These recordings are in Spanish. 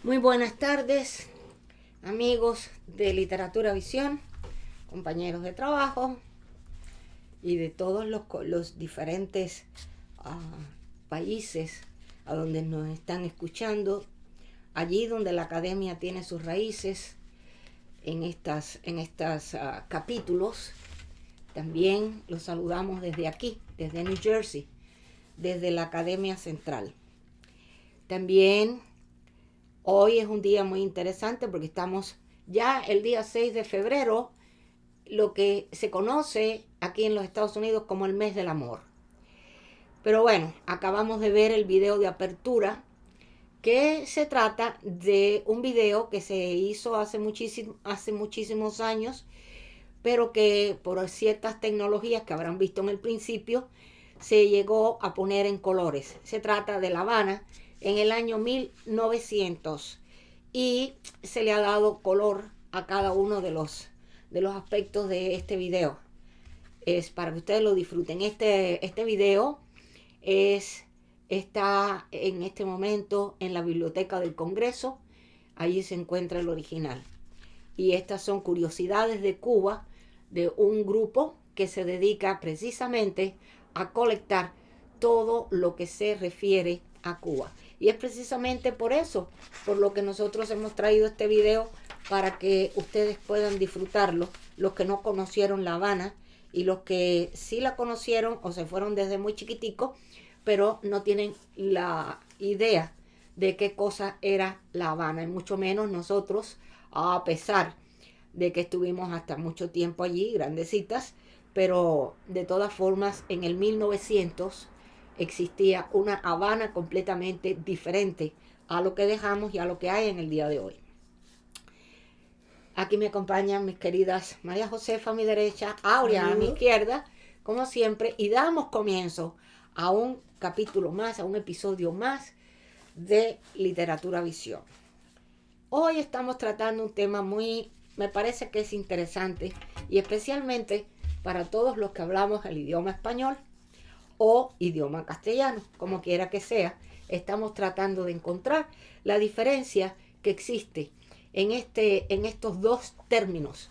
Muy buenas tardes, amigos de Literatura Visión, compañeros de trabajo y de todos los diferentes países a donde nos están escuchando, allí donde la academia tiene sus raíces en estas capítulos. También los saludamos desde aquí, desde New Jersey, desde la Academia Central. También hoy es un día muy interesante porque estamos ya el día 6 de febrero, lo que se conoce aquí en los Estados Unidos como el mes del amor. Pero bueno, acabamos de ver el video de apertura, que se trata de un video que se hizo hace muchísimos años, pero que por ciertas tecnologías que habrán visto en el principio, se llegó a poner en colores. Se trata de La Habana en el año 1900 y se le ha dado color a cada uno de los aspectos de este video. Es para que ustedes lo disfruten. Este video está en este momento en la Biblioteca del Congreso. Allí se encuentra el original. Y estas son curiosidades de Cuba, de un grupo que se dedica precisamente a colectar todo lo que se refiere a Cuba. Y es precisamente por eso, por lo que nosotros hemos traído este video, para que ustedes puedan disfrutarlo, los que no conocieron La Habana y los que sí la conocieron o se fueron desde muy chiquiticos, pero no tienen la idea de qué cosa era La Habana, y mucho menos nosotros, a pesar de que estuvimos hasta mucho tiempo allí, grandecitas, pero de todas formas en el 1900 existía una Habana completamente diferente a lo que dejamos y a lo que hay en el día de hoy. Aquí me acompañan mis queridas María Josefa a mi derecha, Aurea a mi izquierda, como siempre, y damos comienzo a un capítulo más, a un episodio más de Literatura Visión. Hoy estamos tratando un tema me parece que es interesante, y especialmente para todos los que hablamos el idioma español o idioma castellano, como quiera que sea. Estamos tratando de encontrar la diferencia que existe en estos dos términos.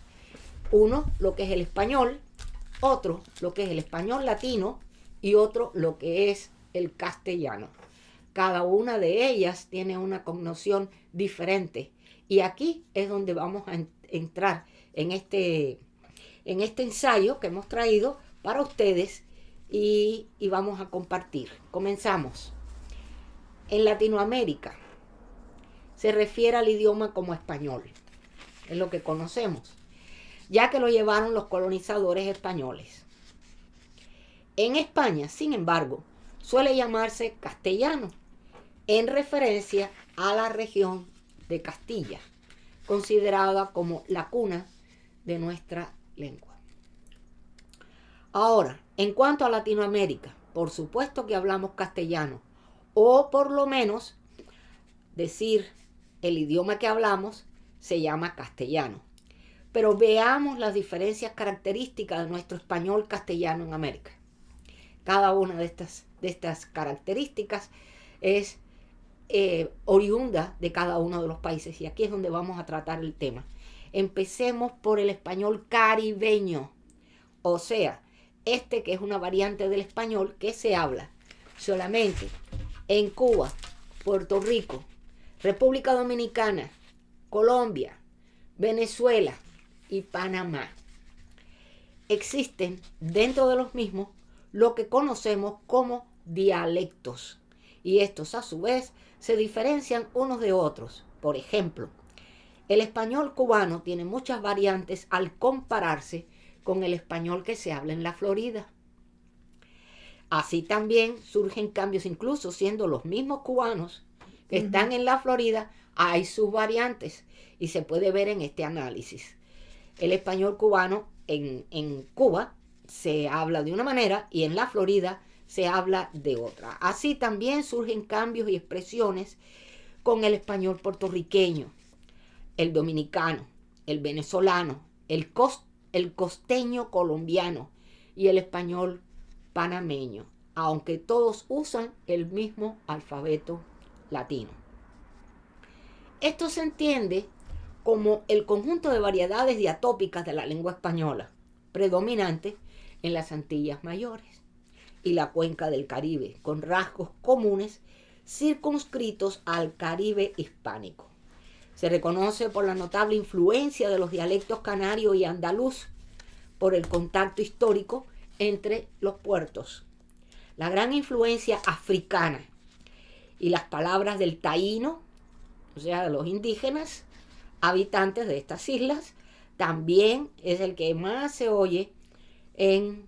Uno, lo que es el español; otro, lo que es el español latino; y otro, lo que es el castellano. Cada una de ellas tiene una connotación diferente. Y aquí es donde vamos a entrar en este ensayo que hemos traído para ustedes y vamos a compartir. Comenzamos. En Latinoamérica se refiere al idioma como español. Es lo que conocemos, ya que lo llevaron los colonizadores españoles. En España, sin embargo, suele llamarse castellano, en referencia a la región de Castilla, considerada como la cuna de nuestra lengua. Ahora, en cuanto a Latinoamérica, por supuesto que hablamos castellano, o por lo menos decir el idioma que hablamos se llama castellano. Pero veamos las diferencias características de nuestro español castellano en América. Cada una de estas características es oriunda de cada uno de los países, y aquí es donde vamos a tratar el tema. Empecemos por el español caribeño, o sea, que es una variante del español que se habla solamente en Cuba, Puerto Rico, República Dominicana, Colombia, Venezuela y Panamá. Existen dentro de los mismos lo que conocemos como dialectos, y estos a su vez se diferencian unos de otros. Por ejemplo, el español cubano tiene muchas variantes al compararse con el español que se habla en la Florida. Así también surgen cambios, incluso siendo los mismos cubanos que están en la Florida, hay sus variantes, y se puede ver en este análisis. El español cubano en Cuba se habla de una manera y en la Florida se habla de otra. Así también surgen cambios y expresiones con el español puertorriqueño, el dominicano, el venezolano, el costeño colombiano y el español panameño, aunque todos usan el mismo alfabeto latino. Esto se entiende como el conjunto de variedades diatópicas de la lengua española, predominante en las Antillas Mayores y la cuenca del Caribe, con rasgos comunes circunscritos al Caribe hispánico. Se reconoce por la notable influencia de los dialectos canario y andaluz, por el contacto histórico entre los puertos, la gran influencia africana y las palabras del taíno, o sea, de los indígenas habitantes de estas islas, también es el que más se oye en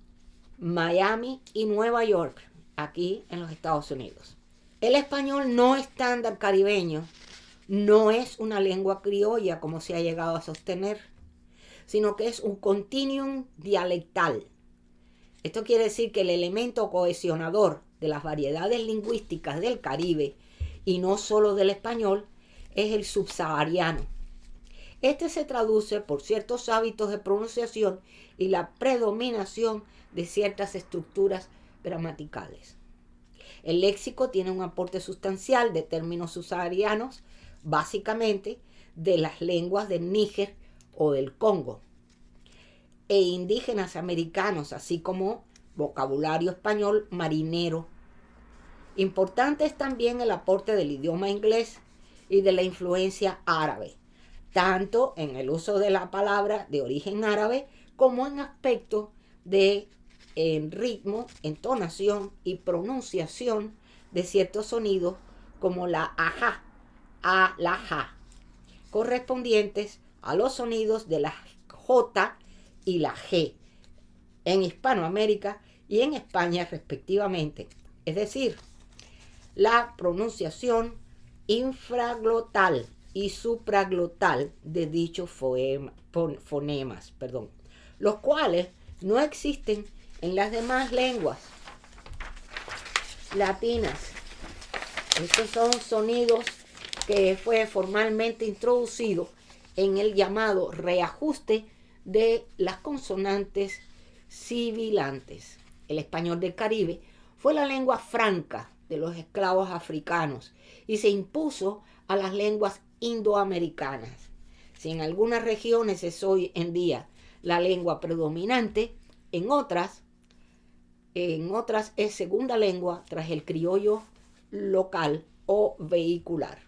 Miami y Nueva York, aquí en los Estados Unidos. El español no estándar caribeño no es una lengua criolla como se ha llegado a sostener, sino que es un continuum dialectal. Esto quiere decir que el elemento cohesionador de las variedades lingüísticas del Caribe, y no solo del español, es el subsahariano. Este se traduce por ciertos hábitos de pronunciación y la predominación de ciertas estructuras gramaticales. El léxico tiene un aporte sustancial de términos subsaharianos, básicamente de las lenguas del Níger o del Congo, e indígenas americanos, así como vocabulario español marinero. Importante es también el aporte del idioma inglés y de la influencia árabe, tanto en el uso de la palabra de origen árabe como en aspectos de ritmo, entonación y pronunciación de ciertos sonidos como la ajá, a la ja, correspondientes a los sonidos de la J y la G en Hispanoamérica y en España respectivamente. Es decir, la pronunciación infraglotal y supraglotal de dichos fonemas, los cuales no existen en las demás lenguas latinas. Estos son sonidos que fue formalmente introducido en el llamado reajuste de las consonantes sibilantes. El español del Caribe fue la lengua franca de los esclavos africanos y se impuso a las lenguas indoamericanas. Si en algunas regiones es hoy en día la lengua predominante, en otras es segunda lengua tras el criollo local o vehicular.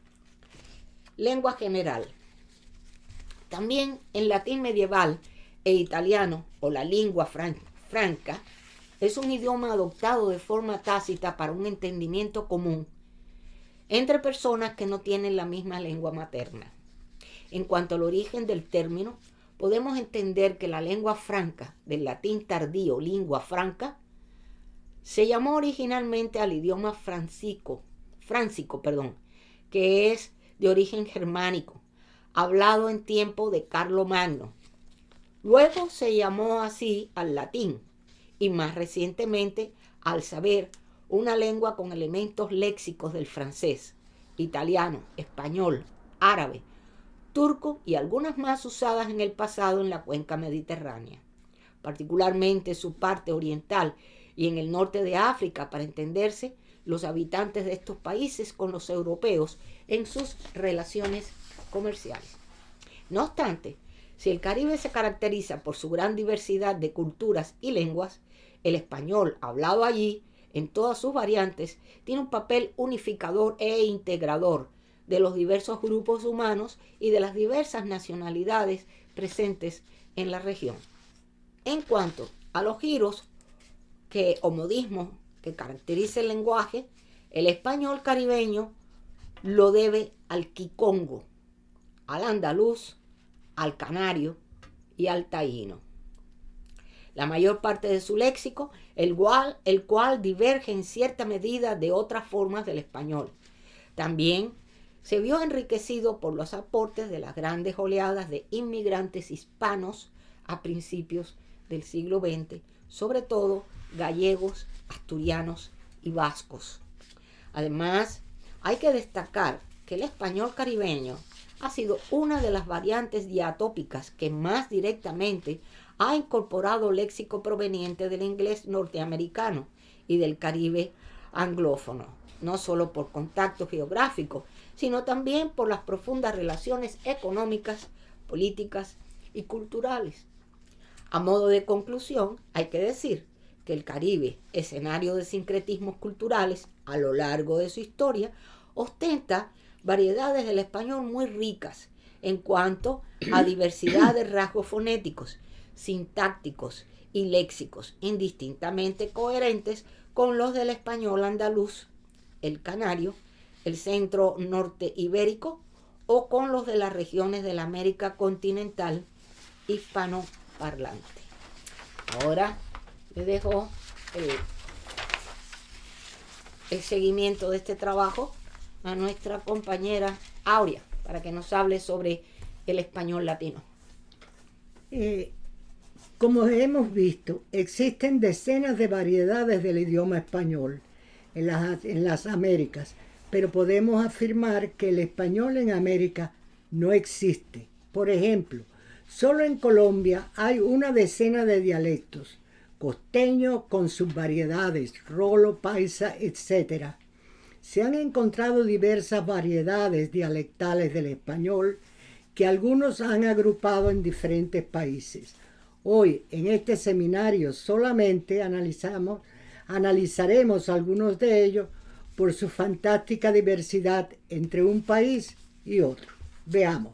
Lengua general. También en latín medieval e italiano, o la lingua franca, es un idioma adoptado de forma tácita para un entendimiento común entre personas que no tienen la misma lengua materna. En cuanto al origen del término, podemos entender que la lengua franca, del latín tardío lingua franca, se llamó originalmente al idioma fráncico, que es de origen germánico, hablado en tiempo de Carlomagno. Luego se llamó así al latín y más recientemente al saber una lengua con elementos léxicos del francés, italiano, español, árabe, turco y algunas más usadas en el pasado en la cuenca mediterránea, particularmente su parte oriental y en el norte de África, para entenderse los habitantes de estos países con los europeos en sus relaciones comerciales. No obstante, si el Caribe se caracteriza por su gran diversidad de culturas y lenguas, el español hablado allí, en todas sus variantes, tiene un papel unificador e integrador de los diversos grupos humanos y de las diversas nacionalidades presentes en la región. En cuanto a los giros o modismos que caracteriza el lenguaje, el español caribeño lo debe al quicongo, al andaluz, al canario y al taíno. La mayor parte de su léxico, el cual diverge en cierta medida de otras formas del español. También se vio enriquecido por los aportes de las grandes oleadas de inmigrantes hispanos a principios del siglo XX, sobre todo gallegos, asturianos y vascos. Además, hay que destacar que el español caribeño ha sido una de las variantes diatópicas que más directamente ha incorporado léxico proveniente del inglés norteamericano y del Caribe anglófono. no solo por contacto geográfico, sino también por las profundas relaciones económicas, políticas y culturales. A modo de conclusión, hay que decir que el Caribe, escenario de sincretismos culturales a lo largo de su historia, ostenta variedades del español muy ricas en cuanto a diversidad de rasgos fonéticos, sintácticos y léxicos, indistintamente coherentes con los del español andaluz, el canario, el centro norte ibérico o con los de las regiones de la América continental hispanoparlante. Ahora les dejo el seguimiento de este trabajo a nuestra compañera Aurea para que nos hable sobre el español latino. Como hemos visto, existen decenas de variedades del idioma español en las Américas, pero podemos afirmar que el español en América no existe. Por ejemplo, solo en Colombia hay una decena de dialectos, costeño con sus variedades, rolo, paisa, etc. Se han encontrado diversas variedades dialectales del español que algunos han agrupado en diferentes países. Hoy, en este seminario, solamente analizaremos algunos de ellos por su fantástica diversidad entre un país y otro. Veamos.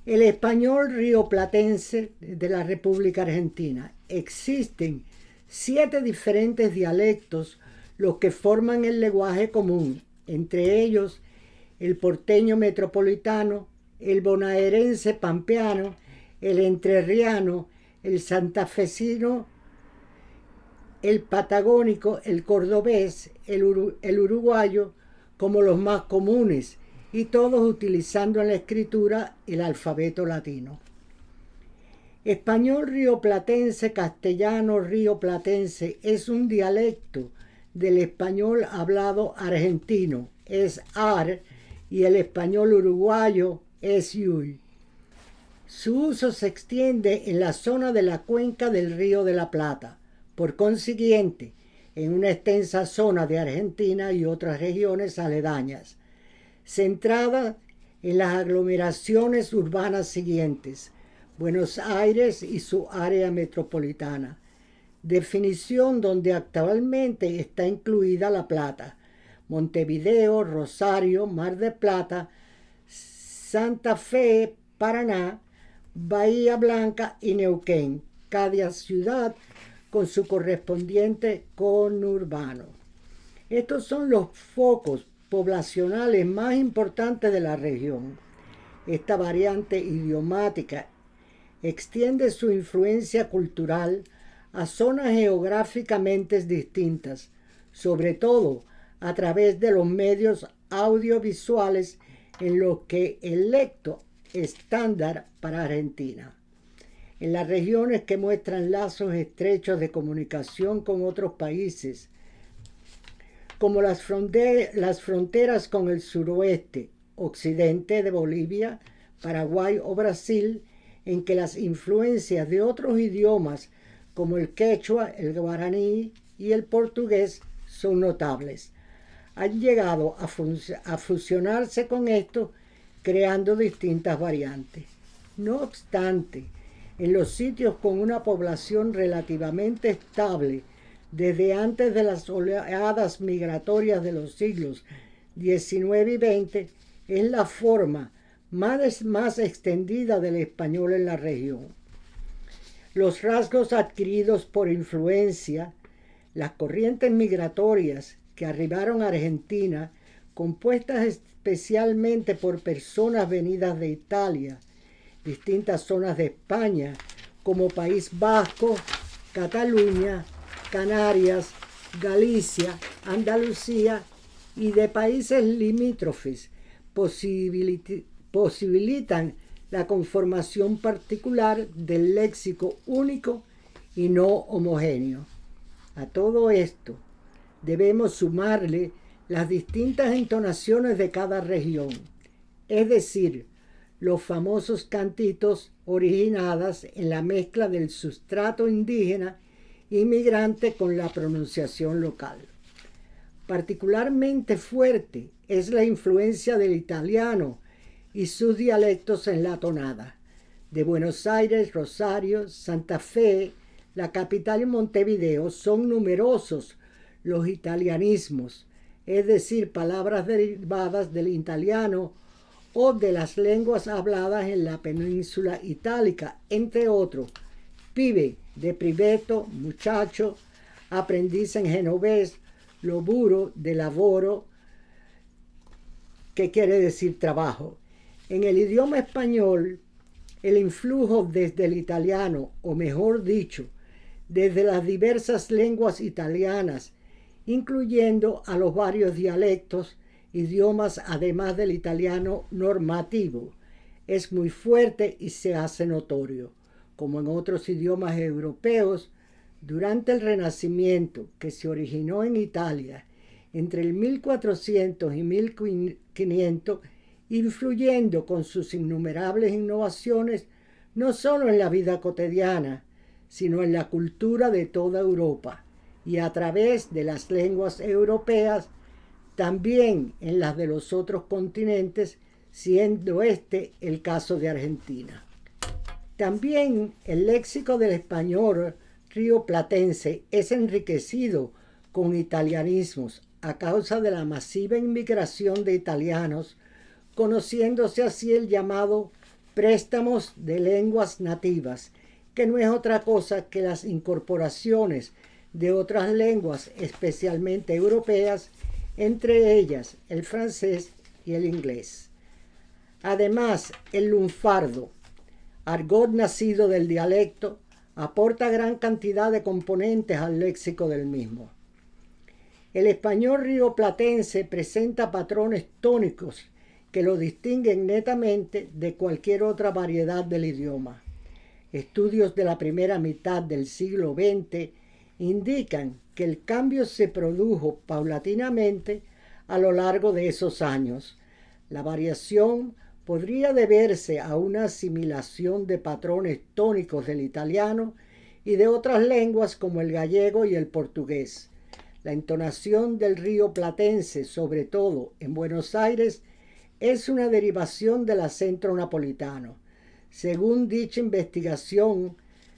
El español rioplatense de la República Argentina. Existen 7 diferentes dialectos los que forman el lenguaje común, entre ellos el porteño metropolitano, el bonaerense pampeano, el entrerriano, el santafesino, el patagónico, el cordobés, el uruguayo, como los más comunes, y todos utilizando en la escritura el alfabeto latino. Español rioplatense, castellano rioplatense, es un dialecto del español hablado argentino, es ar, y el español uruguayo es yuy. Su uso se extiende en la zona de la cuenca del Río de la Plata. Por consiguiente, en una extensa zona de Argentina y otras regiones aledañas, centrada en las aglomeraciones urbanas siguientes: Buenos Aires y su área metropolitana. Definición donde actualmente está incluida La Plata, Montevideo, Rosario, Mar del Plata, Santa Fe, Paraná, Bahía Blanca y Neuquén, cada ciudad con su correspondiente conurbano. Estos son los focos poblacionales más importantes de la región. Esta variante idiomática extiende su influencia cultural a zonas geográficamente distintas, sobre todo a través de los medios audiovisuales en los que el lecto estándar para Argentina. En las regiones que muestran lazos estrechos de comunicación con otros países, como las fronteras con el suroeste, occidente de Bolivia, Paraguay o Brasil, en que las influencias de otros idiomas como el quechua, el guaraní y el portugués son notables. Han llegado a fusionarse con esto, creando distintas variantes. No obstante, en los sitios con una población relativamente estable desde antes de las oleadas migratorias de los siglos XIX y XX, es la forma más extendida del español en la región. Los rasgos adquiridos por influencia, las corrientes migratorias que arribaron a Argentina, compuestas especialmente por personas venidas de Italia, distintas zonas de España, como País Vasco, Cataluña, Canarias, Galicia, Andalucía y de países limítrofes, posibilitan la conformación particular del léxico único y no homogéneo. A todo esto debemos sumarle las distintas entonaciones de cada región, es decir, los famosos cantitos originadas en la mezcla del sustrato indígena inmigrante con la pronunciación local. Particularmente fuerte es la influencia del italiano y sus dialectos en la tonada. De Buenos Aires, Rosario, Santa Fe, la capital y Montevideo son numerosos los italianismos, es decir, palabras derivadas del italiano o de las lenguas habladas en la península itálica, entre otros, pibe, de priveto, muchacho, aprendiz en genovés, loburo, de lavoro, que quiere decir trabajo. En el idioma español, el influjo desde el italiano, o mejor dicho, desde las diversas lenguas italianas, incluyendo a los varios dialectos, idiomas además del italiano normativo, es muy fuerte y se hace notorio. Como en otros idiomas europeos, durante el Renacimiento, que se originó en Italia entre el 1400 y 1500, influyendo con sus innumerables innovaciones no solo en la vida cotidiana, sino en la cultura de toda Europa y a través de las lenguas europeas, también en las de los otros continentes, siendo este el caso de Argentina. También el léxico del español rioplatense es enriquecido con italianismos a causa de la masiva inmigración de italianos, conociéndose así el llamado préstamos de lenguas nativas, que no es otra cosa que las incorporaciones de otras lenguas, especialmente europeas, entre ellas el francés y el inglés. Además, el lunfardo, argot nacido del dialecto, aporta gran cantidad de componentes al léxico del mismo. El español rioplatense presenta patrones tónicos que lo distinguen netamente de cualquier otra variedad del idioma. Estudios de la primera mitad del siglo XX indican que el cambio se produjo paulatinamente a lo largo de esos años. La variación podría deberse a una asimilación de patrones tónicos del italiano y de otras lenguas como el gallego y el portugués. La entonación del rioplatense, sobre todo en Buenos Aires, es una derivación del acento napolitano. Según dicha investigación,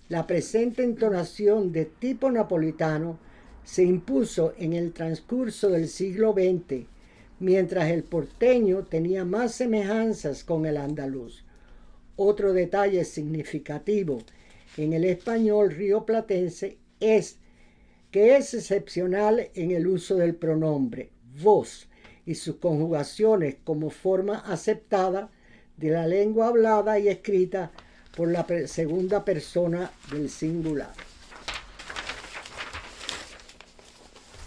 la presente entonación de tipo napolitano se impuso en el transcurso del siglo XX, mientras el porteño tenía más semejanzas con el andaluz. Otro detalle significativo en el español rioplatense es que es excepcional en el uso del pronombre vos y sus conjugaciones como forma aceptada de la lengua hablada y escrita por la segunda persona del singular.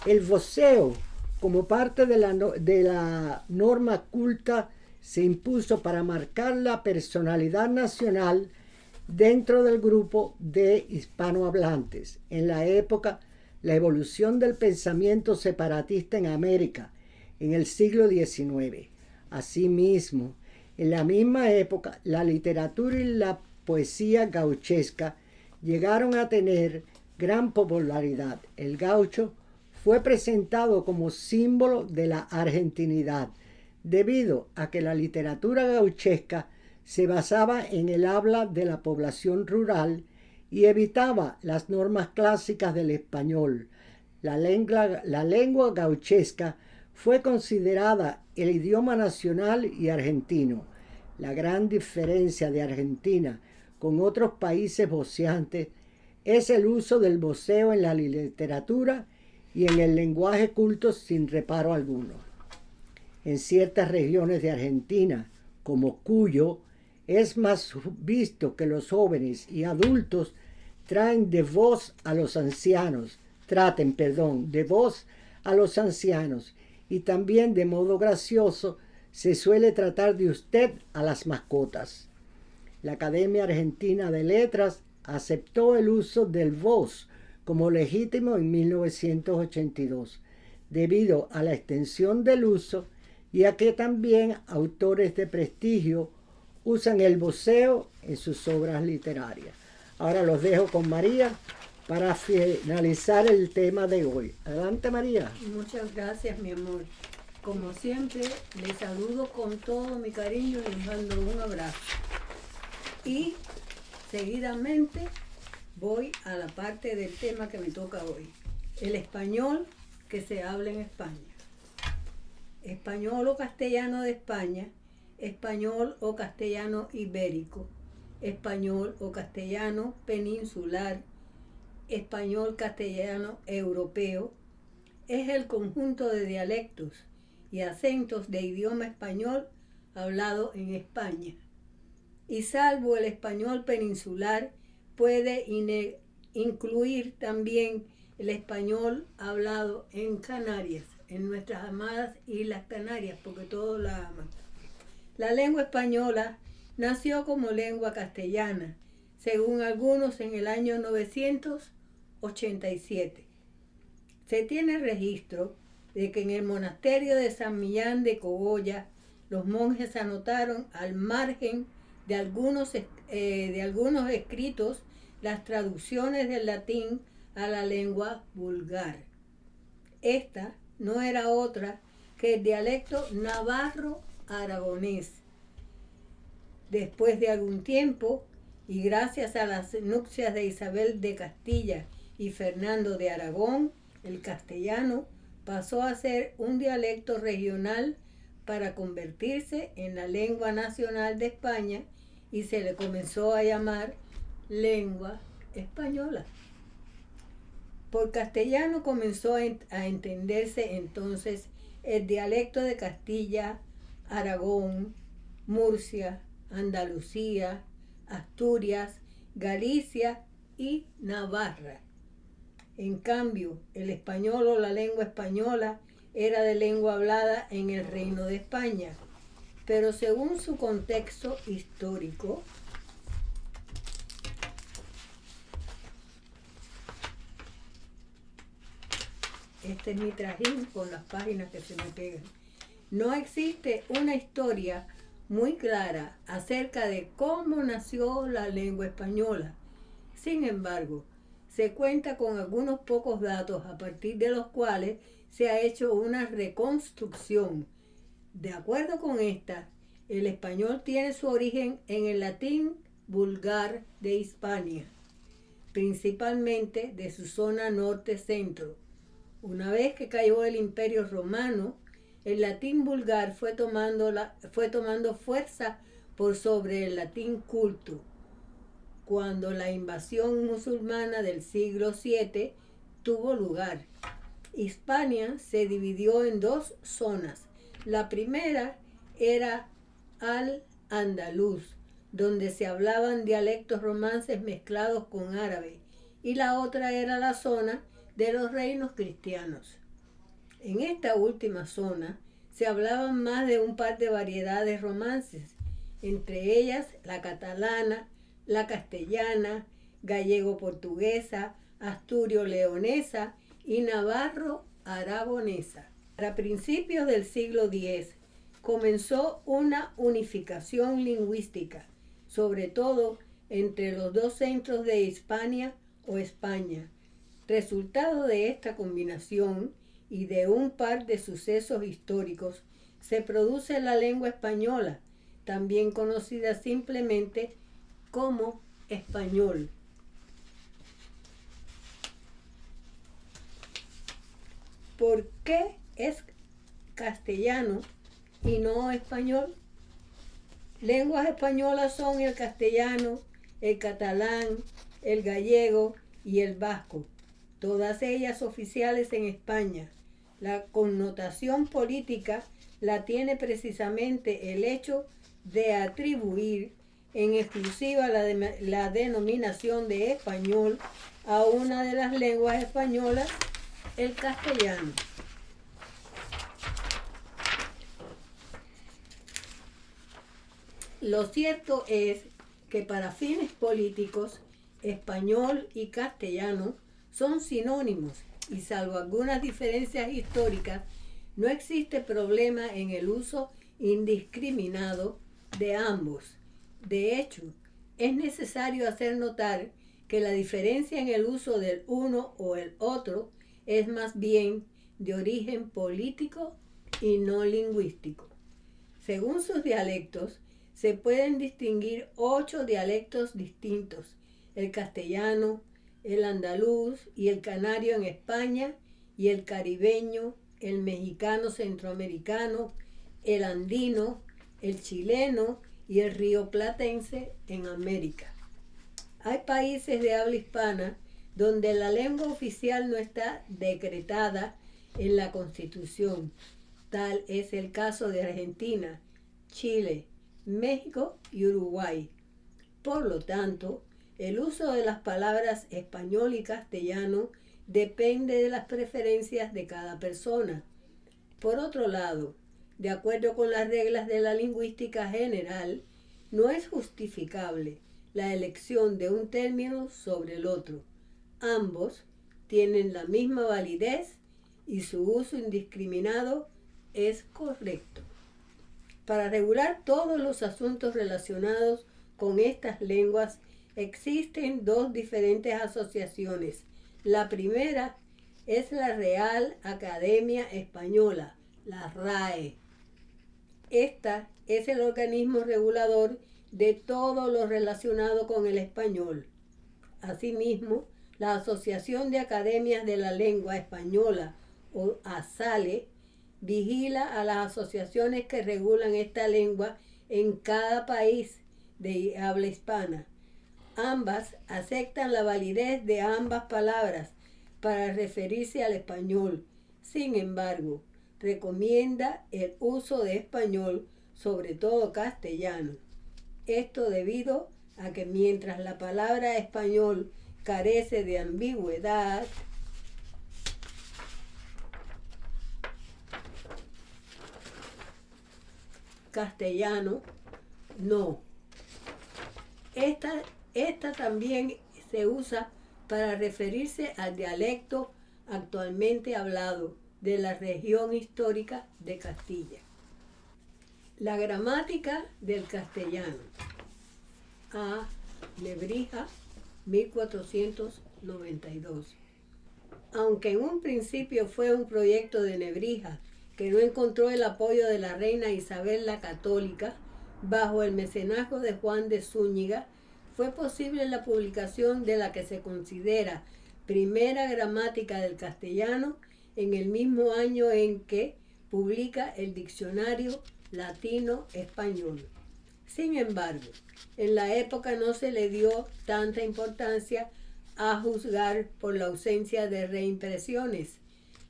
El voceo, como parte de la norma culta, se impuso para marcar la personalidad nacional dentro del grupo de hispanohablantes. En la época, la evolución del pensamiento separatista en América, en el siglo XIX. Asimismo, en la misma época, la literatura y la poesía gauchesca llegaron a tener gran popularidad. El gaucho fue presentado como símbolo de la argentinidad, debido a que la literatura gauchesca se basaba en el habla de la población rural y evitaba las normas clásicas del español. La lengua gauchesca fue considerada el idioma nacional y argentino. La gran diferencia de Argentina con otros países voceantes es el uso del voceo en la literatura y en el lenguaje culto sin reparo alguno. En ciertas regiones de Argentina, como Cuyo, es más visto que los jóvenes y adultos traten de voz a los ancianos, y también de modo gracioso se suele tratar de usted a las mascotas. La Academia Argentina de Letras aceptó el uso del vos como legítimo en 1982, debido a la extensión del uso y a que también autores de prestigio usan el voceo en sus obras literarias. Ahora los dejo con María para finalizar el tema de hoy. Adelante, María. Muchas gracias, mi amor. Como siempre, les saludo con todo mi cariño y les mando un abrazo. Y seguidamente voy a la parte del tema que me toca hoy. El español que se habla en España. Español o castellano de España, español o castellano ibérico, español o castellano peninsular, español castellano europeo, es el conjunto de dialectos y acentos de idioma español hablado en España. Y salvo el español peninsular, puede incluir también el español hablado en Canarias, en nuestras amadas Islas Canarias, porque todos la aman. La lengua española nació como lengua castellana, según algunos en el año 987. Se tiene registro de que en el monasterio de San Millán de Cogolla, los monjes anotaron al margen de algunos escritos las traducciones del latín a la lengua vulgar. Esta no era otra que el dialecto navarro-aragonés. Después de algún tiempo, y gracias a las nupcias de Isabel de Castilla y Fernando de Aragón, el castellano pasó a ser un dialecto regional para convertirse en la lengua nacional de España y se le comenzó a llamar lengua española. Por castellano comenzó a entenderse entonces el dialecto de Castilla, Aragón, Murcia, Andalucía, Asturias, Galicia y Navarra. En cambio, el español o la lengua española era de lengua hablada en el Reino de España, pero según su contexto histórico, este es mi trajín con las páginas que se me pegan. No existe una historia muy clara acerca de cómo nació la lengua española. Sin embargo, se cuenta con algunos pocos datos a partir de los cuales se ha hecho una reconstrucción. De acuerdo con esta, el español tiene su origen en el latín vulgar de Hispania, principalmente de su zona norte-centro. Una vez que cayó el Imperio Romano, el latín vulgar fue tomando fuerza por sobre el latín culto. Cuando la invasión musulmana del siglo VII tuvo lugar, Hispania se dividió en dos zonas. La primera era al-Andalus, donde se hablaban dialectos romances mezclados con árabe, y la otra era la zona de los reinos cristianos. En esta última zona se hablaban más de un par de variedades romances, entre ellas la catalana, la castellana, gallego-portuguesa, asturio-leonesa y navarro-aragonesa. Para principios del siglo X comenzó una unificación lingüística, sobre todo entre los dos centros de Hispania o España. Resultado de esta combinación y de un par de sucesos históricos, se produce la lengua española, también conocida simplemente como español. ¿Por qué es castellano y no español? Lenguas españolas son el castellano, el catalán, el gallego y el vasco, todas ellas oficiales en España. La connotación política la tiene precisamente el hecho de atribuir en exclusiva la denominación de español a una de las lenguas españolas, el castellano. Lo cierto es que para fines políticos, español y castellano son sinónimos y salvo algunas diferencias históricas, no existe problema en el uso indiscriminado de ambos. De hecho, es necesario hacer notar que la diferencia en el uso del uno o el otro es más bien de origen político y no lingüístico. Según sus dialectos, se pueden distinguir 8 dialectos distintos: el castellano, el andaluz y el canario en España, y el caribeño, el mexicano centroamericano, el andino, el chileno y el rioplatense en América. Hay países de habla hispana donde la lengua oficial no está decretada en la Constitución. Tal es el caso de Argentina, Chile, México y Uruguay. Por lo tanto, el uso de las palabras español y castellano depende de las preferencias de cada persona. Por otro lado, de acuerdo con las reglas de la lingüística general, no es justificable la elección de un término sobre el otro. Ambos tienen la misma validez y su uso indiscriminado es correcto. Para regular todos los asuntos relacionados con estas lenguas existen 2 diferentes asociaciones. La primera es la Real Academia Española, la RAE. Esta es el organismo regulador de todo lo relacionado con el español. Asimismo, la Asociación de Academias de la Lengua Española, o ASALE, vigila a las asociaciones que regulan esta lengua en cada país de habla hispana. Ambas aceptan la validez de ambas palabras para referirse al español. Sin embargo, recomienda el uso de español, sobre todo castellano. Esto debido a que mientras la palabra español carece de ambigüedad, castellano no. Esta también se usa para referirse al dialecto actualmente hablado de la región histórica de Castilla. La gramática del castellano. A. Nebrija, 1492. Aunque en un principio fue un proyecto de Nebrija que no encontró el apoyo de la reina Isabel la Católica, bajo el mecenazgo de Juan de Zúñiga, fue posible la publicación de la que se considera primera gramática del castellano en el mismo año en que publica el Diccionario Latino-Español. Sin embargo, en la época no se le dio tanta importancia, a juzgar por la ausencia de reimpresiones.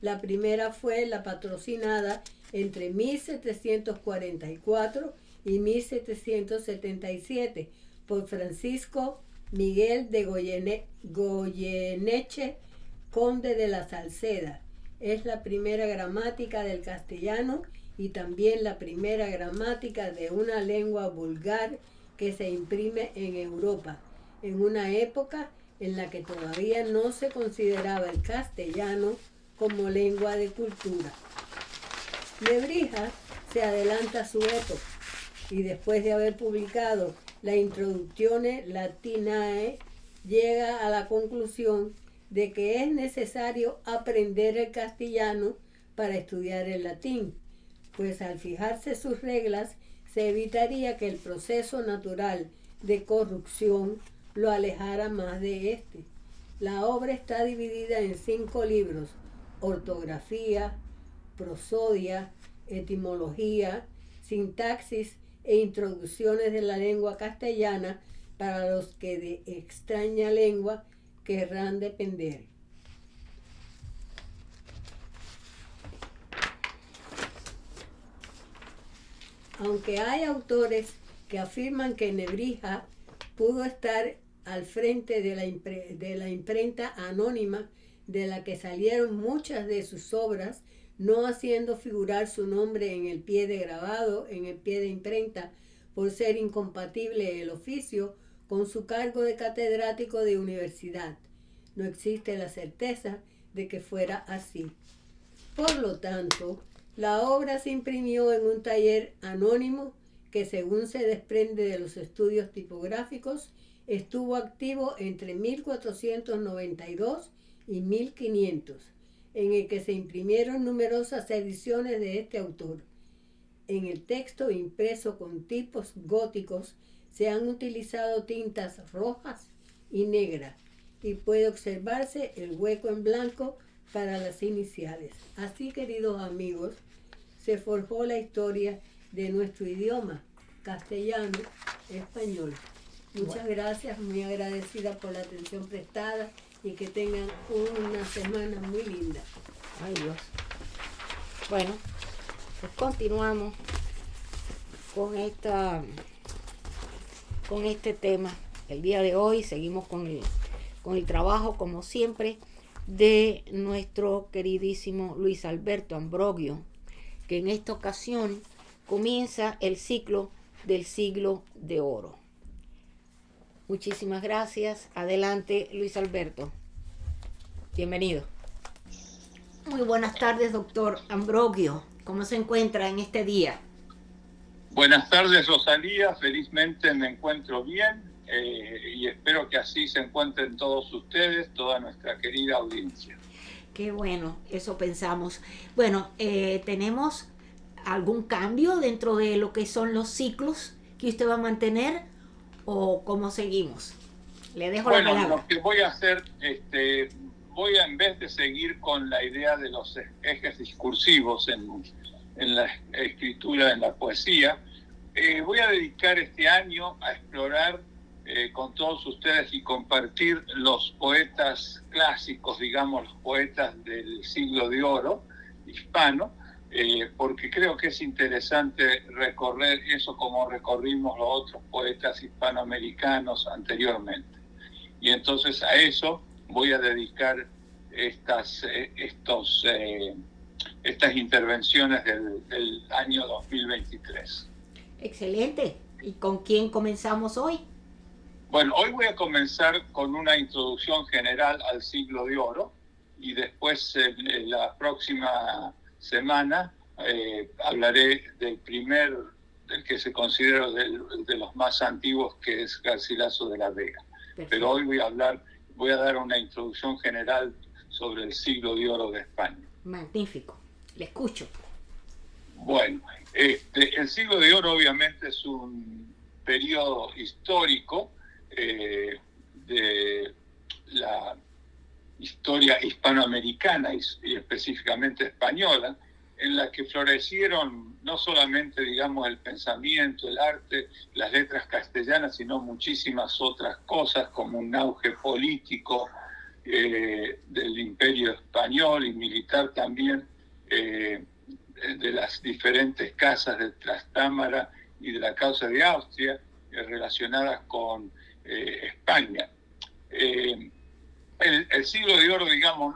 La primera fue la patrocinada entre 1744 y 1777 por Francisco Miguel de Goyeneche, conde de la Salceda. Es la primera gramática del castellano y también la primera gramática de una lengua vulgar que se imprime en Europa, en una época en la que todavía no se consideraba el castellano como lengua de cultura. Nebrija se adelanta a su época y después de haber publicado la Introductione Latinae, llega a la conclusión de que es necesario aprender el castellano para estudiar el latín, pues al fijarse sus reglas se evitaría que el proceso natural de corrupción lo alejara más de este. La obra está dividida en 5 libros: ortografía, prosodia, etimología, sintaxis e introducciones de la lengua castellana para los que de extraña lengua querrán depender. Aunque hay autores que afirman que Nebrija pudo estar al frente de la imprenta anónima de la que salieron muchas de sus obras, no haciendo figurar su nombre en el pie de grabado, en el pie de imprenta, por ser incompatible el oficio con su cargo de catedrático de universidad. No existe la certeza de que fuera así. Por lo tanto, la obra se imprimió en un taller anónimo que, según se desprende de los estudios tipográficos, Estuvo activo entre 1492 y 1500, en el que se imprimieron numerosas ediciones de este autor. En el texto impreso con tipos góticos se han utilizado tintas rojas y negras y puede observarse el hueco en blanco para las iniciales. Así, queridos amigos, se forjó la historia de nuestro idioma castellano español. Muchas gracias, muy agradecida por la atención prestada y que tengan una semana muy linda. Ay, Dios. Bueno, pues continuamos con este tema. El día de hoy seguimos con el trabajo, como siempre, de nuestro queridísimo Luis Alberto Ambrogio, que en esta ocasión comienza el ciclo del siglo de oro. Muchísimas gracias. Adelante, Luis Alberto. Bienvenido. Muy buenas tardes, doctor Ambrogio. ¿Cómo se encuentra en este día? Buenas tardes, Rosalía. Felizmente me encuentro bien y espero que así se encuentren todos ustedes, toda nuestra querida audiencia. Qué bueno, eso pensamos. Bueno, ¿tenemos algún cambio dentro de lo que son los ciclos que usted va a mantener o cómo seguimos? Le dejo la palabra. Bueno, lo que voy a hacer, en vez de seguir con la idea de los ejes discursivos en la escritura, en la poesía, voy a dedicar este año a explorar con todos ustedes y compartir los poetas clásicos, digamos, los poetas del siglo de oro hispano, porque creo que es interesante recorrer eso como recorrimos los otros poetas hispanoamericanos anteriormente. Y entonces a eso voy a dedicar estas intervenciones del año 2023. Excelente. ¿Y con quién comenzamos hoy? Bueno, hoy voy a comenzar con una introducción general al siglo de oro y después la próxima semana hablaré del que se considera de los más antiguos, que es Garcilaso de la Vega. Perfecto. Pero hoy voy a dar una introducción general sobre el siglo de oro de España. Magnífico, le escucho. Bueno, el siglo de oro obviamente es un periodo histórico de la historia hispanoamericana y específicamente española, en la que florecieron no solamente, digamos, el pensamiento, el arte, las letras castellanas, sino muchísimas otras cosas, como un auge político del Imperio Español y militar también, de las diferentes casas de Trastámara y de la Causa de Austria relacionadas con España. El siglo de oro, digamos,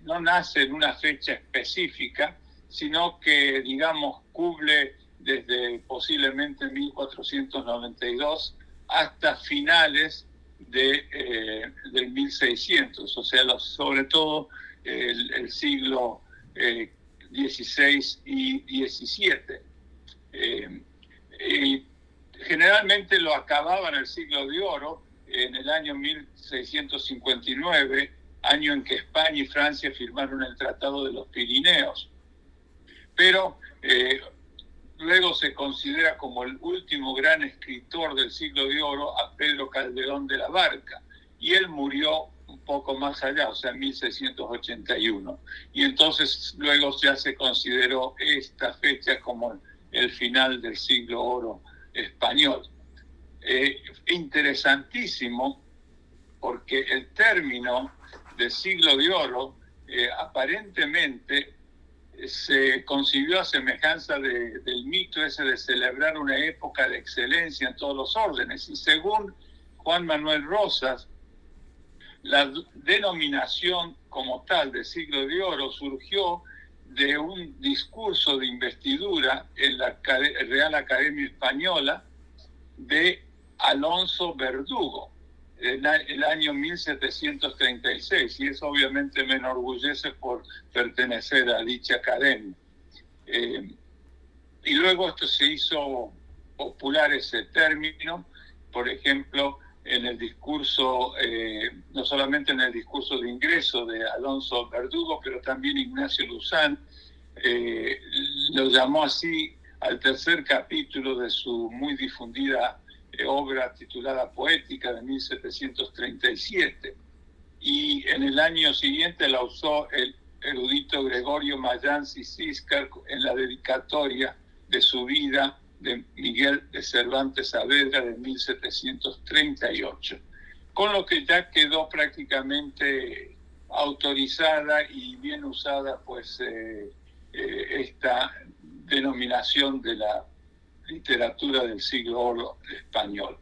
no nace en una fecha específica, sino que, digamos, cubre desde posiblemente 1492 hasta finales del 1600, o sea, sobre todo el siglo XVI y XVII. Y generalmente lo acababan el siglo de oro en el año 1659, año en que España y Francia firmaron el Tratado de los Pirineos. Pero luego se considera como el último gran escritor del siglo de oro a Pedro Calderón de la Barca, y él murió un poco más allá, o sea, en 1681. Y entonces luego ya se consideró esta fecha como el final del siglo oro español. Interesantísimo, porque el término de siglo de oro aparentemente se concibió a semejanza del mito ese de celebrar una época de excelencia en todos los órdenes, y según Juan Manuel Rosas, la denominación como tal de siglo de oro surgió de un discurso de investidura en la Real Academia Española de Alonso Verdugo, el año 1736, y eso obviamente me enorgullece por pertenecer a dicha academia. Y luego esto se hizo popular, ese término. Por ejemplo, en el discurso, no solamente en el discurso de ingreso de Alonso Verdugo, pero también Ignacio Luzán lo llamó así al tercer capítulo de su muy difundida obra titulada Poética de 1737. Y en el año siguiente la usó el erudito Gregorio Mayans y Ciscar en la dedicatoria de su vida de Miguel de Cervantes Saavedra de 1738, con lo que ya quedó prácticamente autorizada y bien usada pues esta denominación de la literatura del siglo oro español.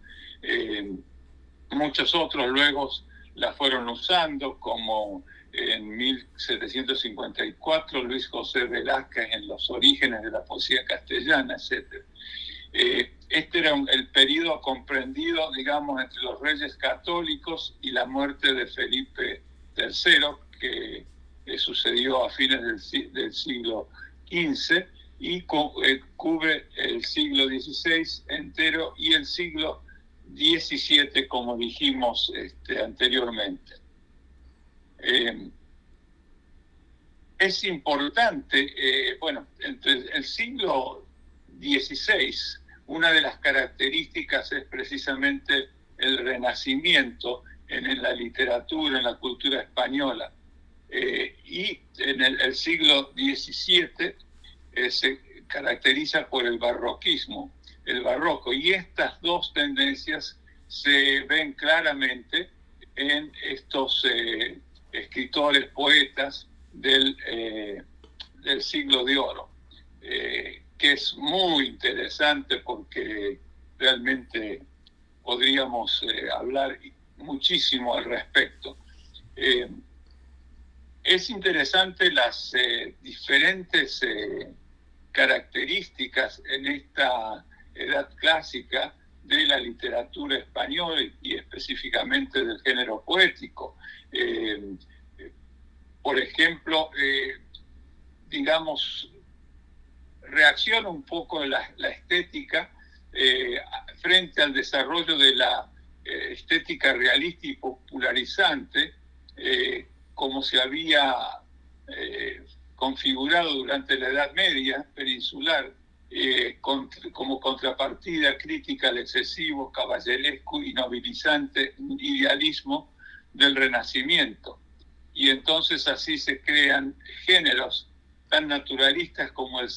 Muchos otros luego la fueron usando, como en 1754 Luis José Velázquez en Los orígenes de la poesía castellana, etc. Este era el periodo comprendido, digamos, entre los reyes católicos y la muerte de Felipe III, que sucedió a fines del siglo XV, y cubre el siglo XVI entero y el siglo XVII, como dijimos anteriormente. Es importante, entre el siglo XVI, una de las características es precisamente el Renacimiento en la literatura, en la cultura española. Y en el siglo XVII se caracteriza por el barroquismo, el barroco. Y estas dos tendencias se ven claramente en estos escritores, poetas del siglo de oro, que es muy interesante porque realmente podríamos hablar muchísimo al respecto. Es interesante las diferentes características en esta edad clásica de la literatura española y específicamente del género poético. Por ejemplo, digamos, reacciona un poco la estética frente al desarrollo de la estética realista y popularizante, como se había configurado durante la Edad Media peninsular, como contrapartida crítica al excesivo, caballeresco y nobilizante idealismo del Renacimiento. Y entonces así se crean géneros tan naturalistas como el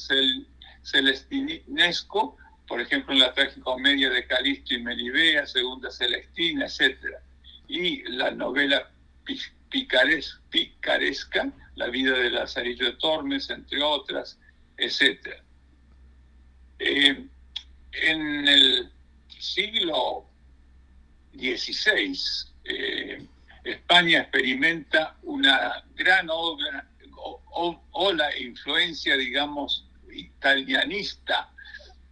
celestinesco, por ejemplo en la tragicomedia de Calisto y Melibea, Segunda Celestina, etc. Y la novela picaresca, La vida de Lazarillo de Tormes, entre otras, etc. En el siglo XVI, España experimenta una gran ola e influencia, digamos, italianista,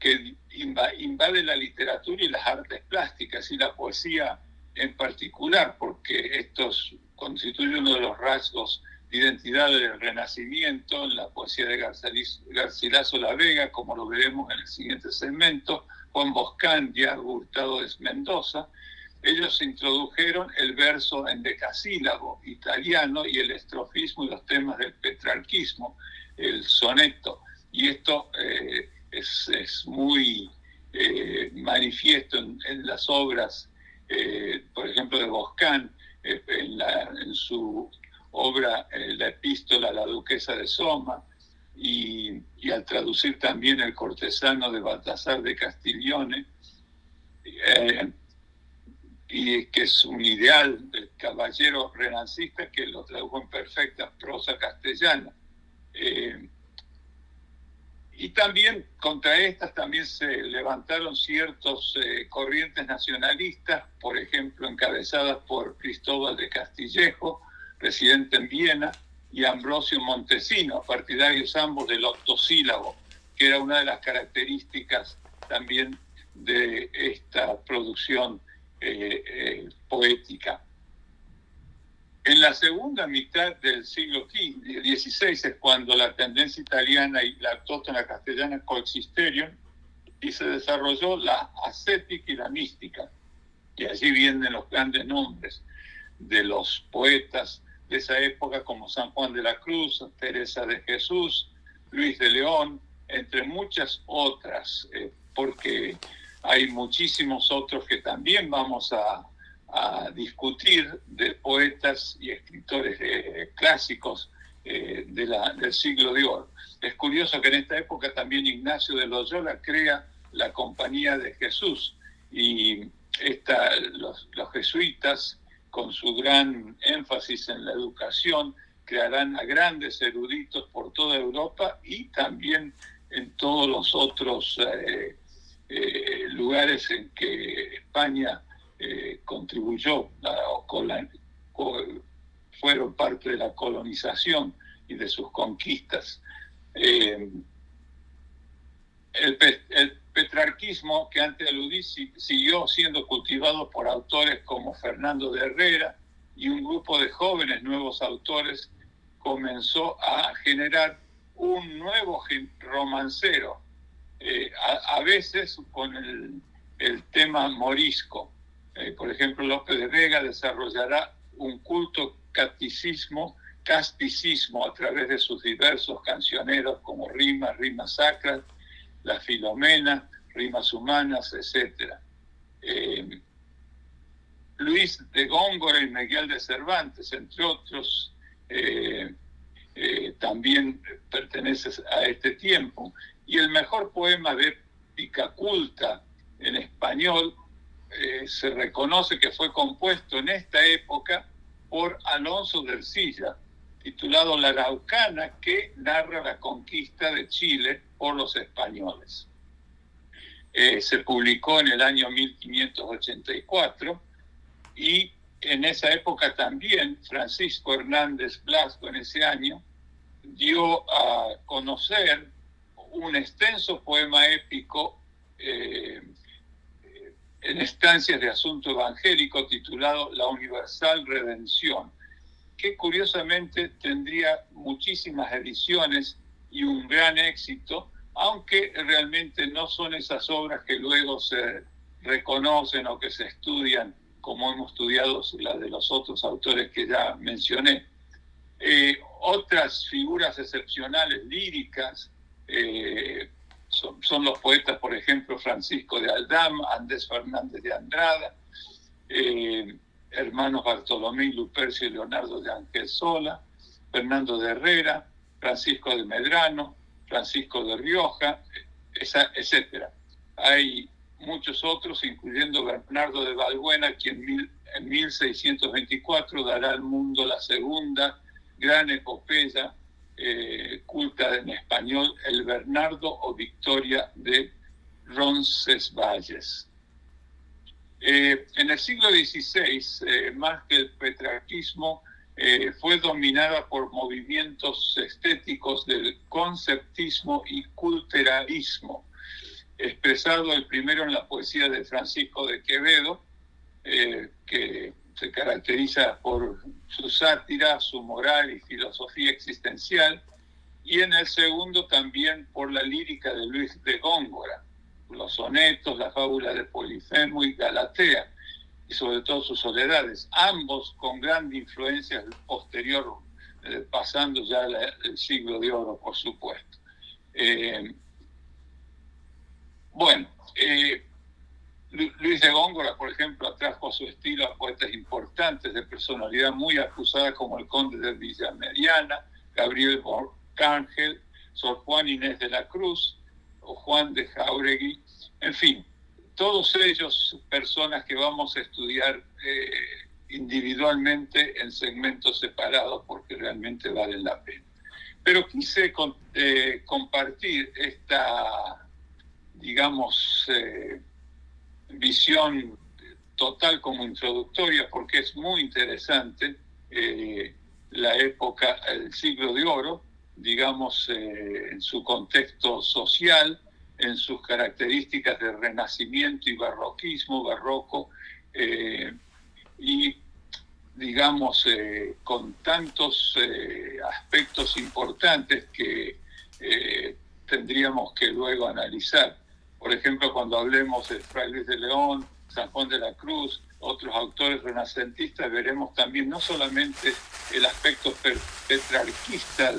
que invade la literatura y las artes plásticas y la poesía en particular, porque estos constituyen uno de los rasgos de identidad del Renacimiento en la poesía de Garcilaso La Vega, como lo veremos en el siguiente segmento, Juan Boscandia, Hurtado de Mendoza. Ellos introdujeron el verso endecasílabo italiano y el estrofismo y los temas del petrarquismo, el soneto. Y esto es muy manifiesto en las obras, por ejemplo, de Boscan, en su obra La epístola a la duquesa de Soma, y al traducir también El cortesano de Baltasar de Castiglione, y que es un ideal del caballero renacista que lo tradujo en perfecta prosa castellana. Y también contra estas también se levantaron ciertos corrientes nacionalistas, por ejemplo encabezadas por Cristóbal de Castillejo, residente en Viena, y Ambrosio Montesinos, partidarios ambos del octosílabo, que era una de las características también de esta producción poética. En la segunda mitad del siglo XVI es cuando la tendencia italiana y la autóctona castellana coexistieron y se desarrolló la ascética y la mística. Y allí vienen los grandes nombres de los poetas de esa época, como San Juan de la Cruz, Teresa de Jesús, Luis de León, entre muchas otras, porque hay muchísimos otros que también vamos a discutir, de poetas y escritores clásicos del siglo de oro. Es curioso que en esta época también Ignacio de Loyola crea la Compañía de Jesús, y los jesuitas, con su gran énfasis en la educación, crearán a grandes eruditos por toda Europa y también en todos los otros lugares en que España contribuyó fueron parte de la colonización y de sus conquistas. El petrarquismo que antes aludí siguió siendo cultivado por autores como Fernando de Herrera, y un grupo de jóvenes nuevos autores comenzó a generar un nuevo romancero, a veces con el tema morisco. Por ejemplo, Lope de Vega desarrollará un culto casticismo a través de sus diversos cancioneros como rimas sacras, la Filomena, rimas humanas, etc. Luis de Góngora y Miguel de Cervantes, entre otros, también pertenecen a este tiempo. Y el mejor poema de épica culta en español se reconoce que fue compuesto en esta época por Alonso de Ercilla, titulado La Araucana, que narra la conquista de Chile por los españoles. Se publicó en el año 1584, y en esa época también Francisco Hernández Blasco, en ese año, dio a conocer un extenso poema épico en estancias de asunto evangélico titulado La Universal Redención, que curiosamente tendría muchísimas ediciones y un gran éxito, aunque realmente no son esas obras que luego se reconocen o que se estudian como hemos estudiado las de los otros autores que ya mencioné. Otras figuras excepcionales líricas son los poetas, por ejemplo, Francisco de Aldama, Andrés Fernández de Andrada, hermanos Bartolomé y Lupercio y Leonardo de Angelsola, Fernando de Herrera, Francisco de Medrano, Francisco de Rioja, etc. Hay muchos otros, incluyendo Bernardo de Valbuena, quien en 1624 dará al mundo la segunda gran epopeya culta en español, el Bernardo o Victoria de Roncesvalles. En el siglo XVI, más que el petrarquismo, fue dominada por movimientos estéticos del conceptismo y culturalismo, expresado el primero en la poesía de Francisco de Quevedo, que se caracteriza por su sátira, su moral y filosofía existencial, y en el segundo también por la lírica de Luis de Góngora, los sonetos, la fábula de Polifemo y Galatea, y sobre todo sus soledades, ambos con gran influencia posterior, pasando ya el siglo de oro, por supuesto. Luis de Góngora, por ejemplo, atrajo a su estilo a poetas importantes de personalidad muy acusada como el conde de Villamediana, Gabriel Borcángel, Sor Juan Inés de la Cruz o Juan de Jáuregui, en fin, todos ellos personas que vamos a estudiar individualmente en segmentos separados porque realmente valen la pena. Pero quise compartir esta, digamos, visión total como introductoria, porque es muy interesante la época, el siglo de oro, digamos, en su contexto social, en sus características de renacimiento y barroco, y digamos, con tantos aspectos importantes que tendríamos que luego analizar. Por ejemplo, cuando hablemos de Fray Luis de León, San Juan de la Cruz, otros autores renacentistas, veremos también no solamente el aspecto petrarquista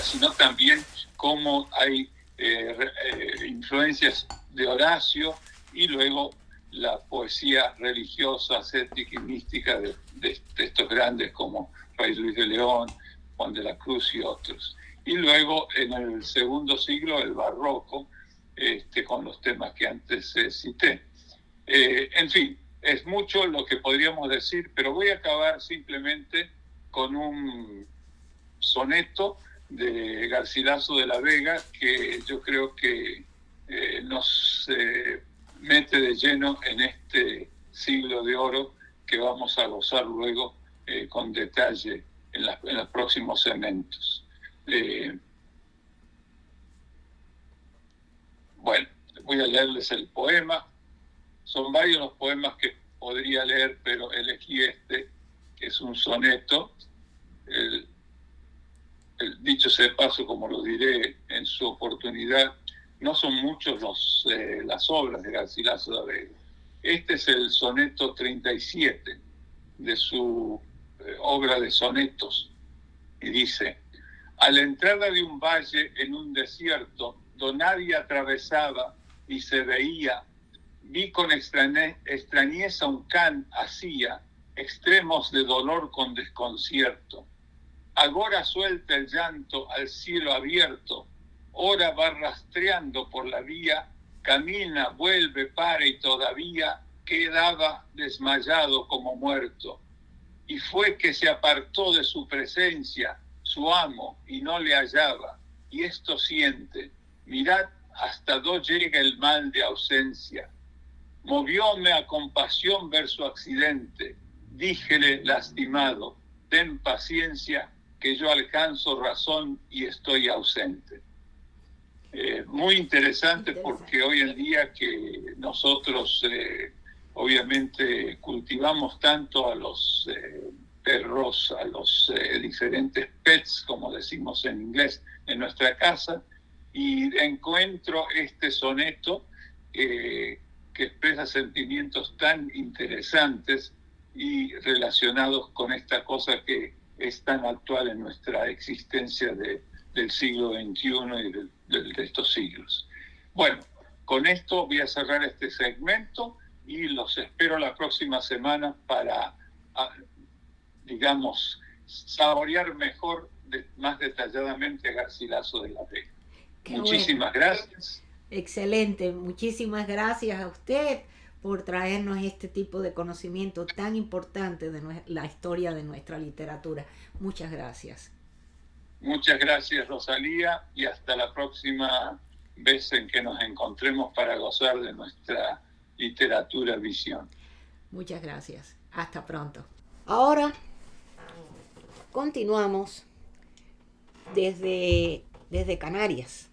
sino también cómo hay influencias de Horacio y luego la poesía religiosa, ascética y mística de estos grandes como Fray Luis de León, Juan de la Cruz y otros. Y luego en el segundo siglo el barroco, con los temas que antes cité. En fin, es mucho lo que podríamos decir, pero voy a acabar simplemente con un soneto de Garcilaso de la Vega que yo creo que nos mete de lleno en este siglo de oro que vamos a gozar luego con detalle en los próximos segmentos. Bueno, voy a leerles el poema. Son varios los poemas que podría leer, pero elegí este, que es un soneto. El dicho sea de paso, como lo diré en su oportunidad, no son muchos las obras de Garcilaso de la Vega. Este es el soneto 37 de su obra de sonetos, y dice: a la entrada de un valle en un desierto, donde nadie atravesaba y se veía, vi con extrañeza un can hacía extremos de dolor con desconcierto. Agora suelta el llanto al cielo abierto, ora va rastreando por la vía, camina, vuelve, para y todavía quedaba desmayado como muerto. Y fue que se apartó de su presencia su amo y no le hallaba, y esto siente, mirad hasta dónde llega el mal de ausencia. Movióme a compasión ver su accidente, díjele lastimado, ten paciencia que yo alcanzo razón y estoy ausente. Muy interesante porque hoy en día que nosotros obviamente cultivamos tanto a los perros, a los diferentes pets, como decimos en inglés, en nuestra casa, y encuentro este soneto que expresa sentimientos tan interesantes y relacionados con esta cosa que es tan actual en nuestra existencia del siglo XXI y de estos siglos. Bueno, con esto voy a cerrar este segmento y los espero la próxima semana para, digamos, saborear mejor, más detalladamente a Garcilaso de la Vega. Muchísimas gracias. Excelente, muchísimas gracias a usted por traernos este tipo de conocimiento tan importante de la historia de nuestra literatura. Muchas gracias. Muchas gracias, Rosalía, y hasta la próxima vez en que nos encontremos para gozar de nuestra literatura visión. Muchas gracias. Hasta pronto. Ahora continuamos desde Canarias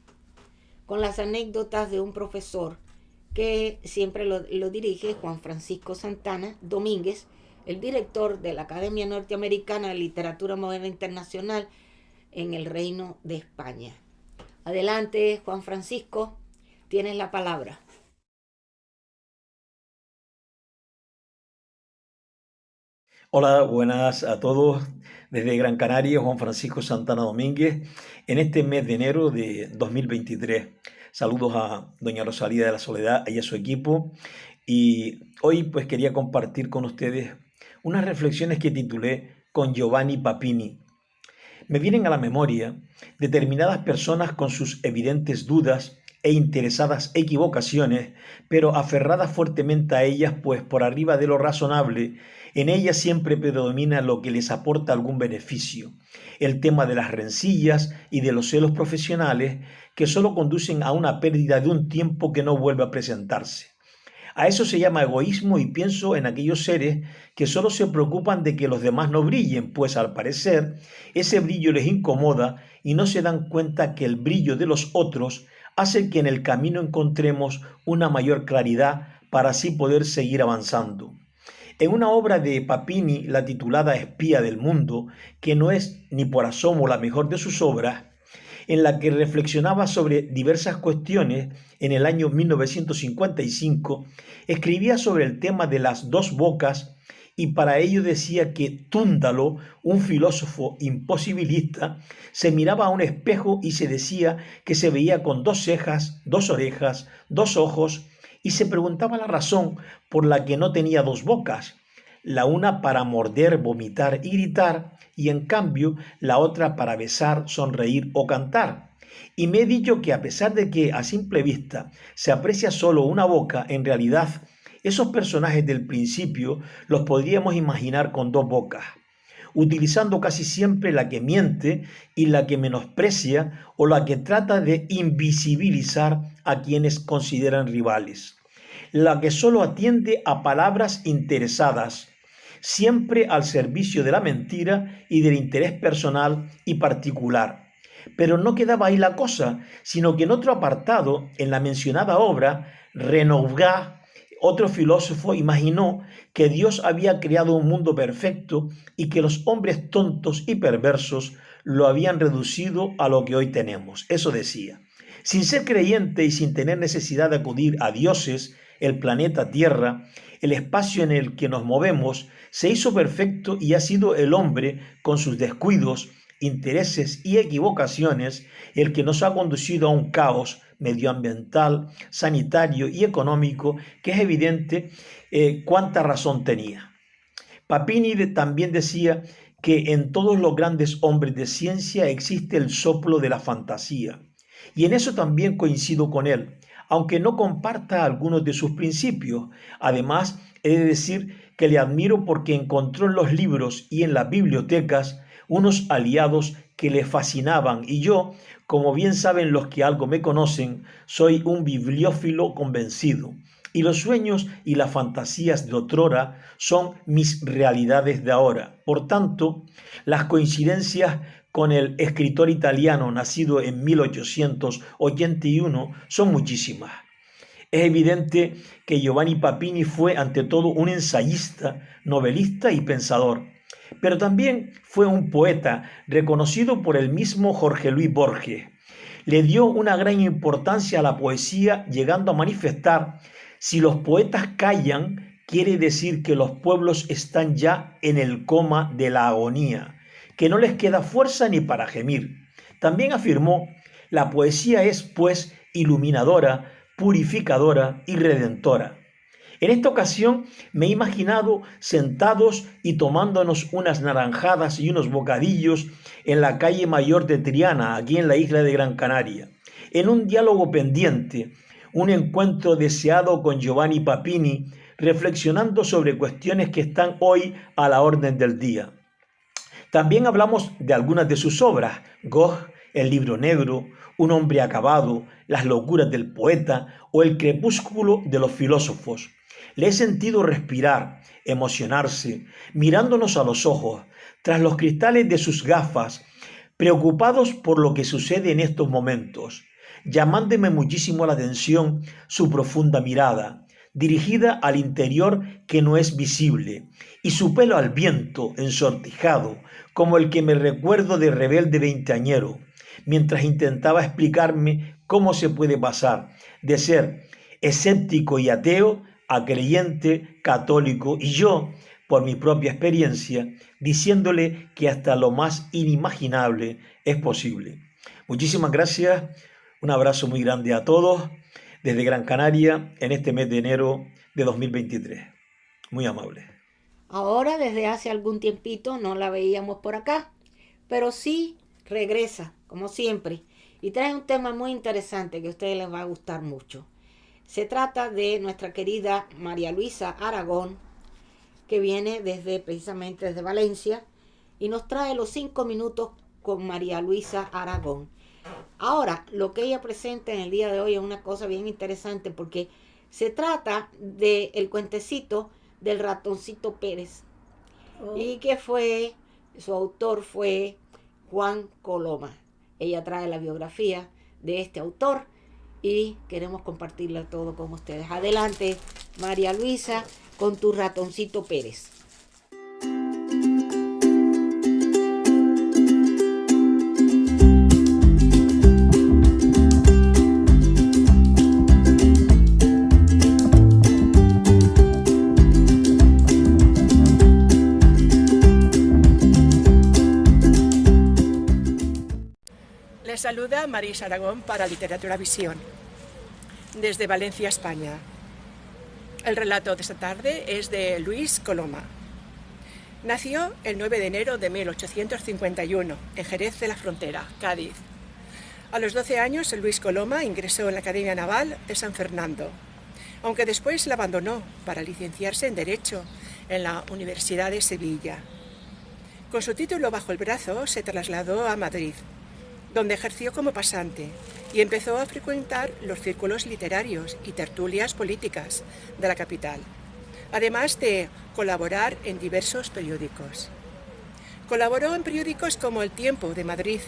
con las anécdotas de un profesor que siempre lo dirige, Juan Francisco Santana Domínguez, el director de la Academia Norteamericana de Literatura Moderna Internacional en el Reino de España. Adelante, Juan Francisco, tienes la palabra. Hola, buenas a todos. Desde Gran Canaria, Juan Francisco Santana Domínguez, en este mes de enero de 2023. Saludos a doña Rosalía de la Soledad y a su equipo. Y hoy pues quería compartir con ustedes unas reflexiones que titulé Con Giovanni Papini. Me vienen a la memoria determinadas personas con sus evidentes dudas e interesadas equivocaciones, pero aferradas fuertemente a ellas, pues por arriba de lo razonable, en ellas siempre predomina lo que les aporta algún beneficio. El tema de las rencillas y de los celos profesionales que solo conducen a una pérdida de un tiempo que no vuelve a presentarse. A eso se llama egoísmo y pienso en aquellos seres que solo se preocupan de que los demás no brillen, pues al parecer ese brillo les incomoda y no se dan cuenta que el brillo de los otros hace que en el camino encontremos una mayor claridad para así poder seguir avanzando. En una obra de Papini, la titulada Espía del Mundo, que no es ni por asomo la mejor de sus obras, en la que reflexionaba sobre diversas cuestiones en el año 1955, escribía sobre el tema de las dos bocas y para ello decía que Túndalo, un filósofo imposibilista, se miraba a un espejo y se decía que se veía con dos cejas, dos orejas, dos ojos y se preguntaba la razón por la que no tenía dos bocas, la una para morder, vomitar y gritar y en cambio la otra para besar, sonreír o cantar. Y me he dicho que a pesar de que a simple vista se aprecia solo una boca, en realidad esos personajes del principio los podríamos imaginar con dos bocas, utilizando casi siempre la que miente y la que menosprecia o la que trata de invisibilizar a quienes consideran rivales, la que solo atiende a palabras interesadas, siempre al servicio de la mentira y del interés personal y particular. Pero no quedaba ahí la cosa, sino que en otro apartado, en la mencionada obra, Renouvier, otro filósofo, imaginó que Dios había creado un mundo perfecto y que los hombres tontos y perversos lo habían reducido a lo que hoy tenemos. Eso decía. Sin ser creyente y sin tener necesidad de acudir a dioses, el planeta Tierra, el espacio en el que nos movemos, se hizo perfecto y ha sido el hombre, con sus descuidos, intereses y equivocaciones, el que nos ha conducido a un caos medioambiental, sanitario y económico que es evidente cuánta razón tenía. Papini también decía que en todos los grandes hombres de ciencia existe el soplo de la fantasía, y en eso también coincido con él, aunque no comparta algunos de sus principios. Además, he de decir que le admiro porque encontró en los libros y en las bibliotecas unos aliados que le fascinaban y yo, como bien saben los que algo me conocen, soy un bibliófilo convencido y los sueños y las fantasías de otrora son mis realidades de ahora. Por tanto, las coincidencias con el escritor italiano nacido en 1881 son muchísimas. Es evidente que Giovanni Papini fue ante todo un ensayista, novelista y pensador, pero también fue un poeta reconocido por el mismo Jorge Luis Borges. Le dio una gran importancia a la poesía, llegando a manifestar: si los poetas callan, quiere decir que los pueblos están ya en el coma de la agonía, que no les queda fuerza ni para gemir. También afirmó: la poesía es, pues, iluminadora, purificadora y redentora. En esta ocasión me he imaginado sentados y tomándonos unas naranjadas y unos bocadillos en la calle Mayor de Triana, aquí en la isla de Gran Canaria, en un diálogo pendiente, un encuentro deseado con Giovanni Papini, reflexionando sobre cuestiones que están hoy a la orden del día. También hablamos de algunas de sus obras: Gog, El libro negro, Un hombre acabado, Las locuras del poeta o El crepúsculo de los filósofos. Le he sentido respirar, emocionarse, mirándonos a los ojos, tras los cristales de sus gafas, preocupados por lo que sucede en estos momentos, llamándome muchísimo la atención su profunda mirada, dirigida al interior que no es visible, y su pelo al viento, ensortijado, como el que me recuerdo de rebelde veinteañero, mientras intentaba explicarme cómo se puede pasar de ser escéptico y ateo a creyente, católico, y yo, por mi propia experiencia, diciéndole que hasta lo más inimaginable es posible. Muchísimas gracias, un abrazo muy grande a todos desde Gran Canaria en este mes de enero de 2023. Muy amable. Ahora, desde hace algún tiempito, no la veíamos por acá, pero sí regresa, como siempre, y trae un tema muy interesante que a ustedes les va a gustar mucho. Se trata de nuestra querida María Luisa Aragón, que viene precisamente desde Valencia, y nos trae los 5 minutos con María Luisa Aragón. Ahora, lo que ella presenta en el día de hoy es una cosa bien interesante, porque se trata del cuentecito del ratoncito Pérez, y que su autor fue Juan Coloma. Ella trae la biografía de este autor y queremos compartirla todo con ustedes. Adelante, María Luisa, con tu ratoncito Pérez. saluda Marisa Aragón para Literatura Visión, desde Valencia, España. El relato de esta tarde es de Luis Coloma. Nació el 9 de enero de 1851 en Jerez de la Frontera, Cádiz. A los 12 años, Luis Coloma ingresó en la Academia Naval de San Fernando, aunque después la abandonó para licenciarse en Derecho en la Universidad de Sevilla. Con su título bajo el brazo, se trasladó a Madrid, donde ejerció como pasante y empezó a frecuentar los círculos literarios y tertulias políticas de la capital, además de colaborar en diversos periódicos. Colaboró en periódicos como El Tiempo de Madrid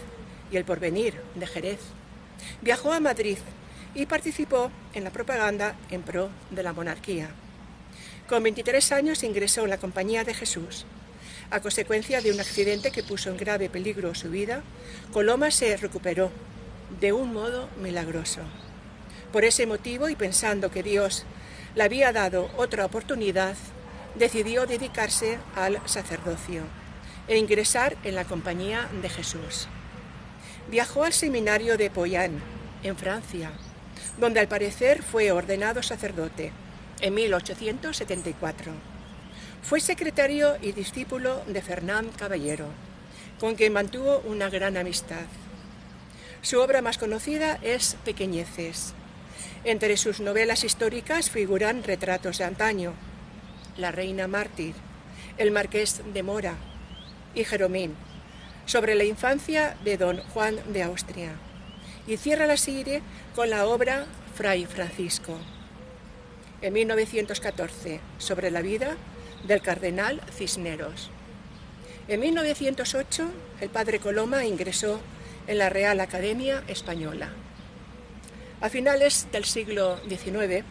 y El Porvenir de Jerez. Viajó a Madrid y participó en la propaganda en pro de la monarquía. Con 23 años ingresó en la Compañía de Jesús. A consecuencia de un accidente que puso en grave peligro su vida, Coloma se recuperó de un modo milagroso. Por ese motivo, y pensando que Dios le había dado otra oportunidad, decidió dedicarse al sacerdocio e ingresar en la Compañía de Jesús. Viajó al seminario de Poyan, en Francia, donde al parecer fue ordenado sacerdote en 1874. Fue secretario y discípulo de Fernán Caballero, con quien mantuvo una gran amistad. Su obra más conocida es Pequeñeces. Entre sus novelas históricas figuran Retratos de antaño, La reina mártir, El marqués de Mora y Jeromín, sobre la infancia de don Juan de Austria. Y cierra la serie con la obra Fray Francisco. En 1914, sobre la vida del cardenal Cisneros. En 1908, el padre Coloma ingresó en la Real Academia Española. A finales del siglo XIX,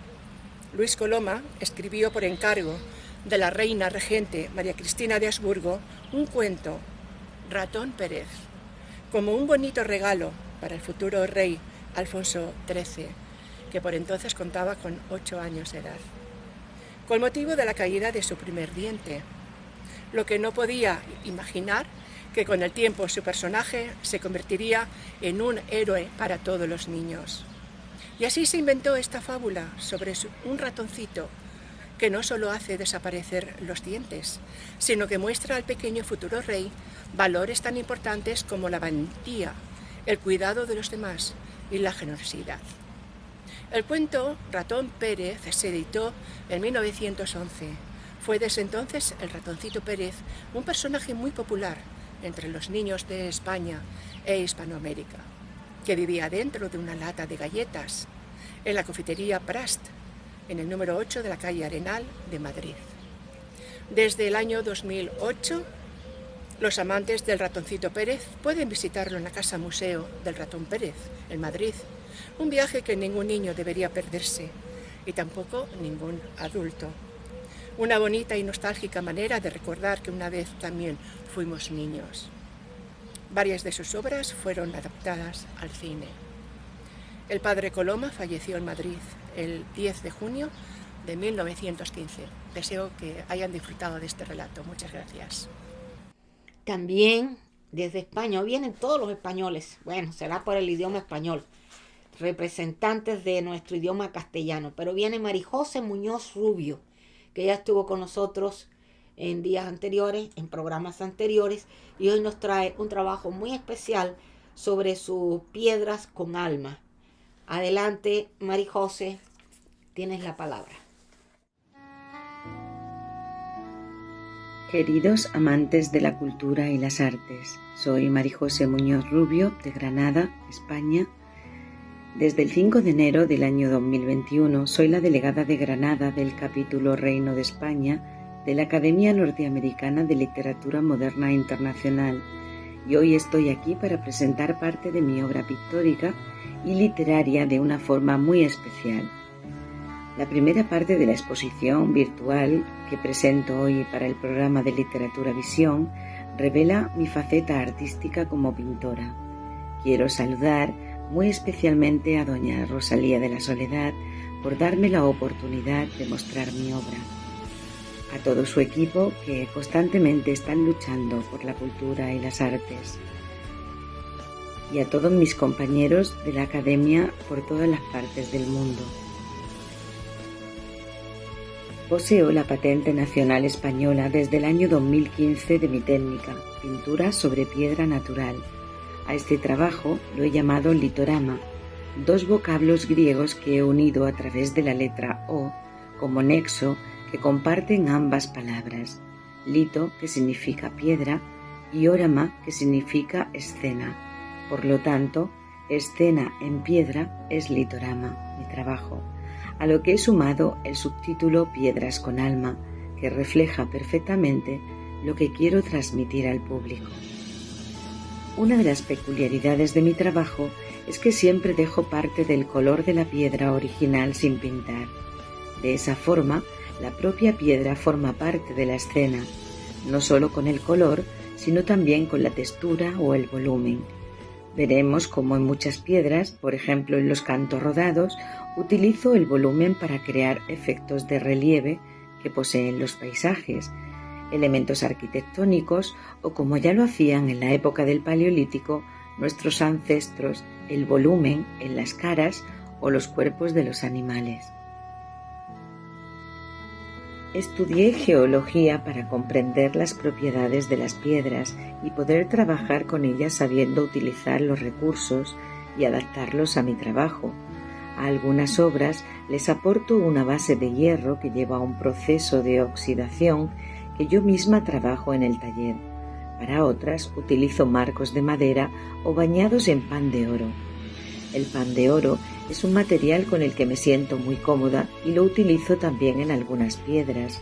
Luis Coloma escribió por encargo de la reina regente María Cristina de Habsburgo un cuento, Ratón Pérez, como un bonito regalo para el futuro rey Alfonso XIII, que por entonces contaba con 8 años de edad, con motivo de la caída de su primer diente, lo que no podía imaginar que con el tiempo su personaje se convertiría en un héroe para todos los niños. Y así se inventó esta fábula sobre un ratoncito que no solo hace desaparecer los dientes, sino que muestra al pequeño futuro rey valores tan importantes como la valentía, el cuidado de los demás y la generosidad. El cuento Ratón Pérez se editó en 1911. Fue desde entonces el ratoncito Pérez un personaje muy popular entre los niños de España e Hispanoamérica, que vivía dentro de una lata de galletas en la confitería Prast, en el número 8 de la calle Arenal de Madrid. Desde el año 2008, los amantes del ratoncito Pérez pueden visitarlo en la Casa Museo del Ratón Pérez, en Madrid, un viaje que ningún niño debería perderse, y tampoco ningún adulto. Una bonita y nostálgica manera de recordar que una vez también fuimos niños. Varias de sus obras fueron adaptadas al cine. El padre Coloma falleció en Madrid el 10 de junio de 1915. Deseo que hayan disfrutado de este relato. Muchas gracias. También desde España vienen todos los españoles, bueno, será por el idioma español, representantes de nuestro idioma castellano, pero viene Marijose Muñoz Rubio, que ya estuvo con nosotros en días anteriores, en programas anteriores, y hoy nos trae un trabajo muy especial sobre sus piedras con alma. Adelante, Marijose, tienes la palabra. Queridos amantes de la cultura y las artes, soy Marijose Muñoz Rubio de Granada, España. Desde el 5 de enero del año 2021 soy la delegada de Granada del capítulo Reino de España de la Academia Norteamericana de Literatura Moderna Internacional y hoy estoy aquí para presentar parte de mi obra pictórica y literaria de una forma muy especial. La primera parte de la exposición virtual que presento hoy para el programa de Literatura Visión revela mi faceta artística como pintora. Quiero saludar muy especialmente a doña Rosalía de la Soledad por darme la oportunidad de mostrar mi obra. A todo su equipo que constantemente están luchando por la cultura y las artes. y a todos mis compañeros de la Academia por todas las partes del mundo. Poseo la patente nacional española desde el año 2015 de mi técnica, pintura sobre piedra natural. A este trabajo lo he llamado litorama, 2 vocablos griegos que he unido a través de la letra O como nexo que comparten ambas palabras, lito, que significa piedra, y orama, que significa escena. Por lo tanto, escena en piedra es litorama, mi trabajo, a lo que he sumado el subtítulo Piedras con alma, que refleja perfectamente lo que quiero transmitir al público. Una de las peculiaridades de mi trabajo es que siempre dejo parte del color de la piedra original sin pintar. De esa forma, la propia piedra forma parte de la escena, no solo con el color, sino también con la textura o el volumen. Veremos cómo en muchas piedras, por ejemplo en los cantos rodados, utilizo el volumen para crear efectos de relieve que poseen los paisajes, elementos arquitectónicos o, como ya lo hacían en la época del Paleolítico, nuestros ancestros, el volumen en las caras o los cuerpos de los animales. Estudié geología para comprender las propiedades de las piedras y poder trabajar con ellas sabiendo utilizar los recursos y adaptarlos a mi trabajo. A algunas obras les aporto una base de hierro que lleva a un proceso de oxidación que yo misma trabajo en el taller. Para otras utilizo marcos de madera o bañados en pan de oro. El pan de oro es un material con el que me siento muy cómoda y lo utilizo también en algunas piedras.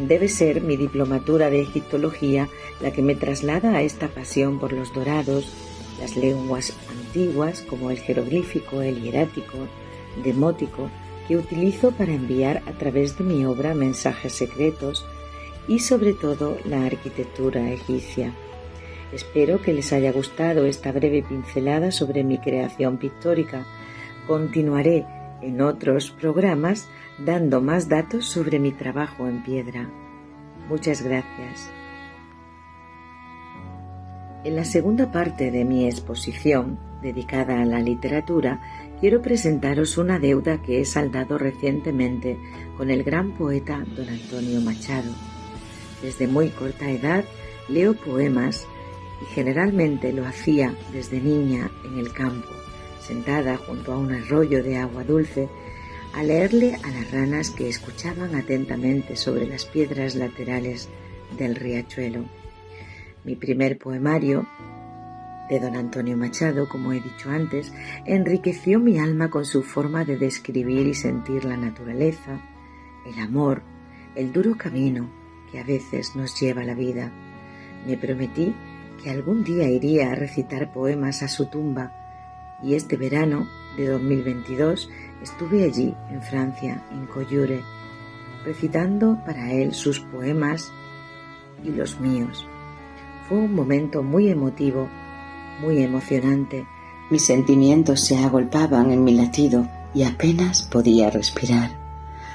Debe ser mi diplomatura de egiptología la que me traslada a esta pasión por los dorados, las lenguas antiguas como el jeroglífico, el hierático, demótico, que utilizo para enviar a través de mi obra mensajes secretos, y sobre todo la arquitectura egipcia. Espero que les haya gustado esta breve pincelada sobre mi creación pictórica. Continuaré en otros programas dando más datos sobre mi trabajo en piedra. Muchas gracias. En la segunda parte de mi exposición, dedicada a la literatura, quiero presentaros una deuda que he saldado recientemente con el gran poeta don Antonio Machado. Desde muy corta edad leo poemas y generalmente lo hacía desde niña en el campo, sentada junto a un arroyo de agua dulce, a leerle a las ranas que escuchaban atentamente sobre las piedras laterales del riachuelo. Mi primer poemario, de don Antonio Machado, como he dicho antes, enriqueció mi alma con su forma de describir y sentir la naturaleza, el amor, el duro camino que a veces nos lleva la vida. Me prometí que algún día iría a recitar poemas a su tumba, y este verano de 2022 estuve allí, en Francia, en Coyure, recitando para él sus poemas y los míos. Fue un momento muy emotivo, muy emocionante. Mis sentimientos se agolpaban en mi latido y apenas podía respirar.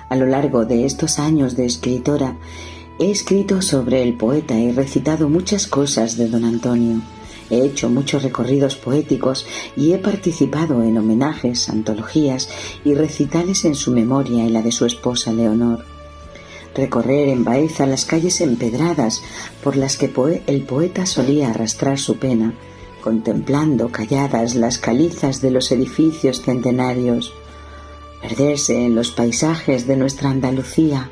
A lo largo de estos años de escritora, he escrito sobre el poeta y recitado muchas cosas de don Antonio. He hecho muchos recorridos poéticos y he participado en homenajes, antologías y recitales en su memoria y la de su esposa Leonor. Recorrer en Baeza las calles empedradas por las que el poeta solía arrastrar su pena, contemplando calladas las calizas de los edificios centenarios. Perderse en los paisajes de nuestra Andalucía,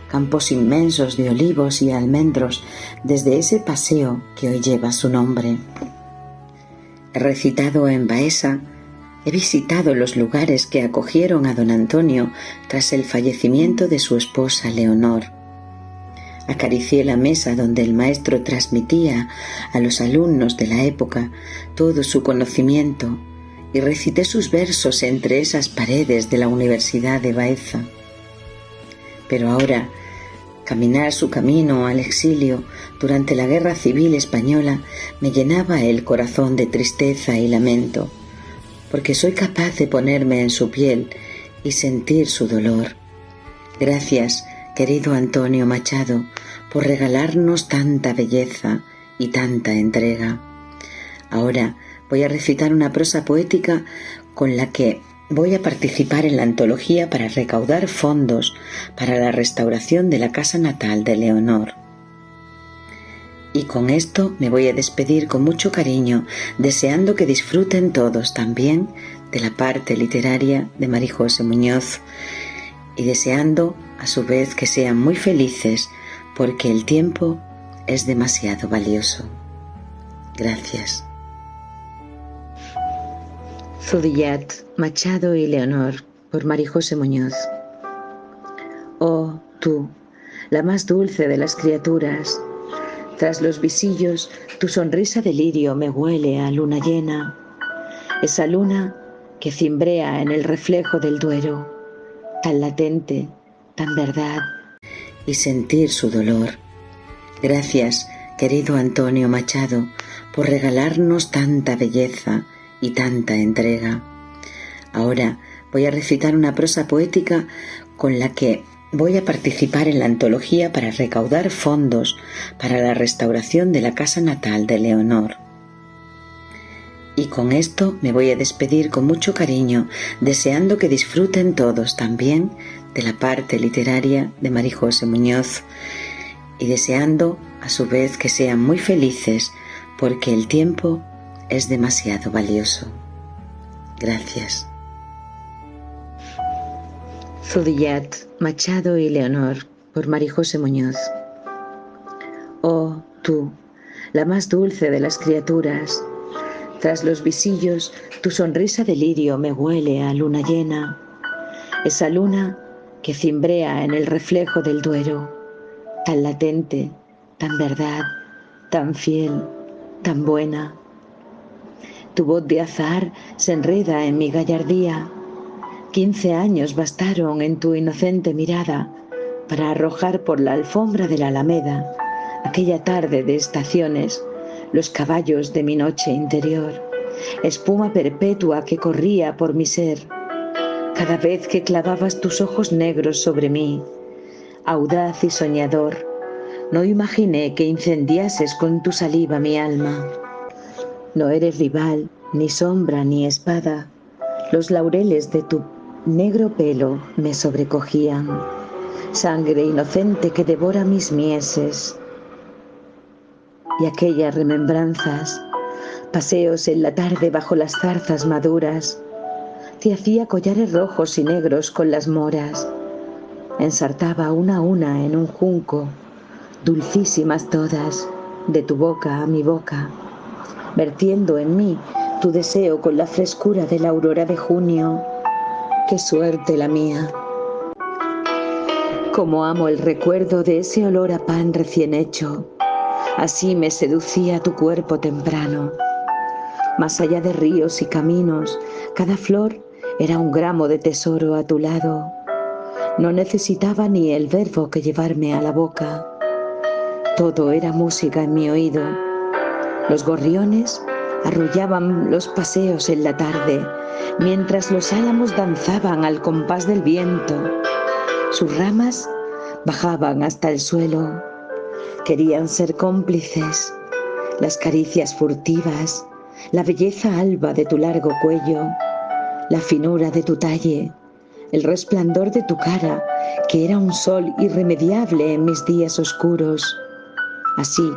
campos inmensos de olivos y almendros desde ese paseo que hoy lleva su nombre. He recitado en Baeza, he visitado los lugares que acogieron a don Antonio tras el fallecimiento de su esposa Leonor. Acaricié la mesa donde el maestro transmitía a los alumnos de la época todo su conocimiento y recité sus versos entre esas paredes de la Universidad de Baeza. Pero ahora, caminar su camino al exilio durante la Guerra Civil Española me llenaba el corazón de tristeza y lamento, porque soy capaz de ponerme en su piel y sentir su dolor. Gracias, querido Antonio Machado, por regalarnos tanta belleza y tanta entrega. Ahora voy a recitar una prosa poética con la que voy a participar en la antología para recaudar fondos para la restauración de la casa natal de Leonor. Y con esto me voy a despedir con mucho cariño, deseando que disfruten todos también de la parte literaria de María José Muñoz y deseando a su vez que sean muy felices porque el tiempo es demasiado valioso. Gracias. Zudillat, Machado y Leonor, por María José Muñoz. Oh, tú, la más dulce de las criaturas, tras los visillos tu sonrisa de lirio me huele a luna llena, esa luna que cimbrea en el reflejo del Duero, tan latente, tan verdad, y sentir su dolor. Gracias, querido Antonio Machado, por regalarnos tanta belleza y tanta entrega. Ahora voy a recitar una prosa poética con la que voy a participar en la antología para recaudar fondos para la restauración de la casa natal de Leonor. Y con esto me voy a despedir con mucho cariño, deseando que disfruten todos también de la parte literaria de María José Muñoz y deseando a su vez que sean muy felices porque el tiempo es demasiado valioso. Gracias. Zudillat, Machado y Leonor, por María José Muñoz. Oh, tú, la más dulce de las criaturas, tras los visillos tu sonrisa de lirio me huele a luna llena, esa luna que cimbrea en el reflejo del Duero, tan latente, tan verdad, tan fiel, tan buena. Tu voz de azahar se enreda en mi gallardía. 15 años bastaron en tu inocente mirada para arrojar por la alfombra de la Alameda, aquella tarde de estaciones, los caballos de mi noche interior, espuma perpetua que corría por mi ser. Cada vez que clavabas tus ojos negros sobre mí, audaz y soñador, no imaginé que incendiases con tu saliva mi alma. No eres rival, ni sombra, ni espada. Los laureles de tu negro pelo me sobrecogían, sangre inocente que devora mis mieses. Y aquellas remembranzas, paseos en la tarde bajo las zarzas maduras, te hacía collares rojos y negros con las moras, ensartaba una a una en un junco, dulcísimas todas, de tu boca a mi boca, vertiendo en mí tu deseo con la frescura de la aurora de junio. ¡Qué suerte la mía! Cómo amo el recuerdo de ese olor a pan recién hecho. Así me seducía tu cuerpo temprano. Más allá de ríos y caminos, cada flor era un gramo de tesoro a tu lado. No necesitaba ni el verbo que llevarme a la boca. Todo era música en mi oído. Los gorriones arrullaban los paseos en la tarde, mientras los álamos danzaban al compás del viento. Sus ramas bajaban hasta el suelo. Querían ser cómplices. Las caricias furtivas, la belleza alba de tu largo cuello, la finura de tu talle, el resplandor de tu cara, que era un sol irremediable en mis días oscuros. Así,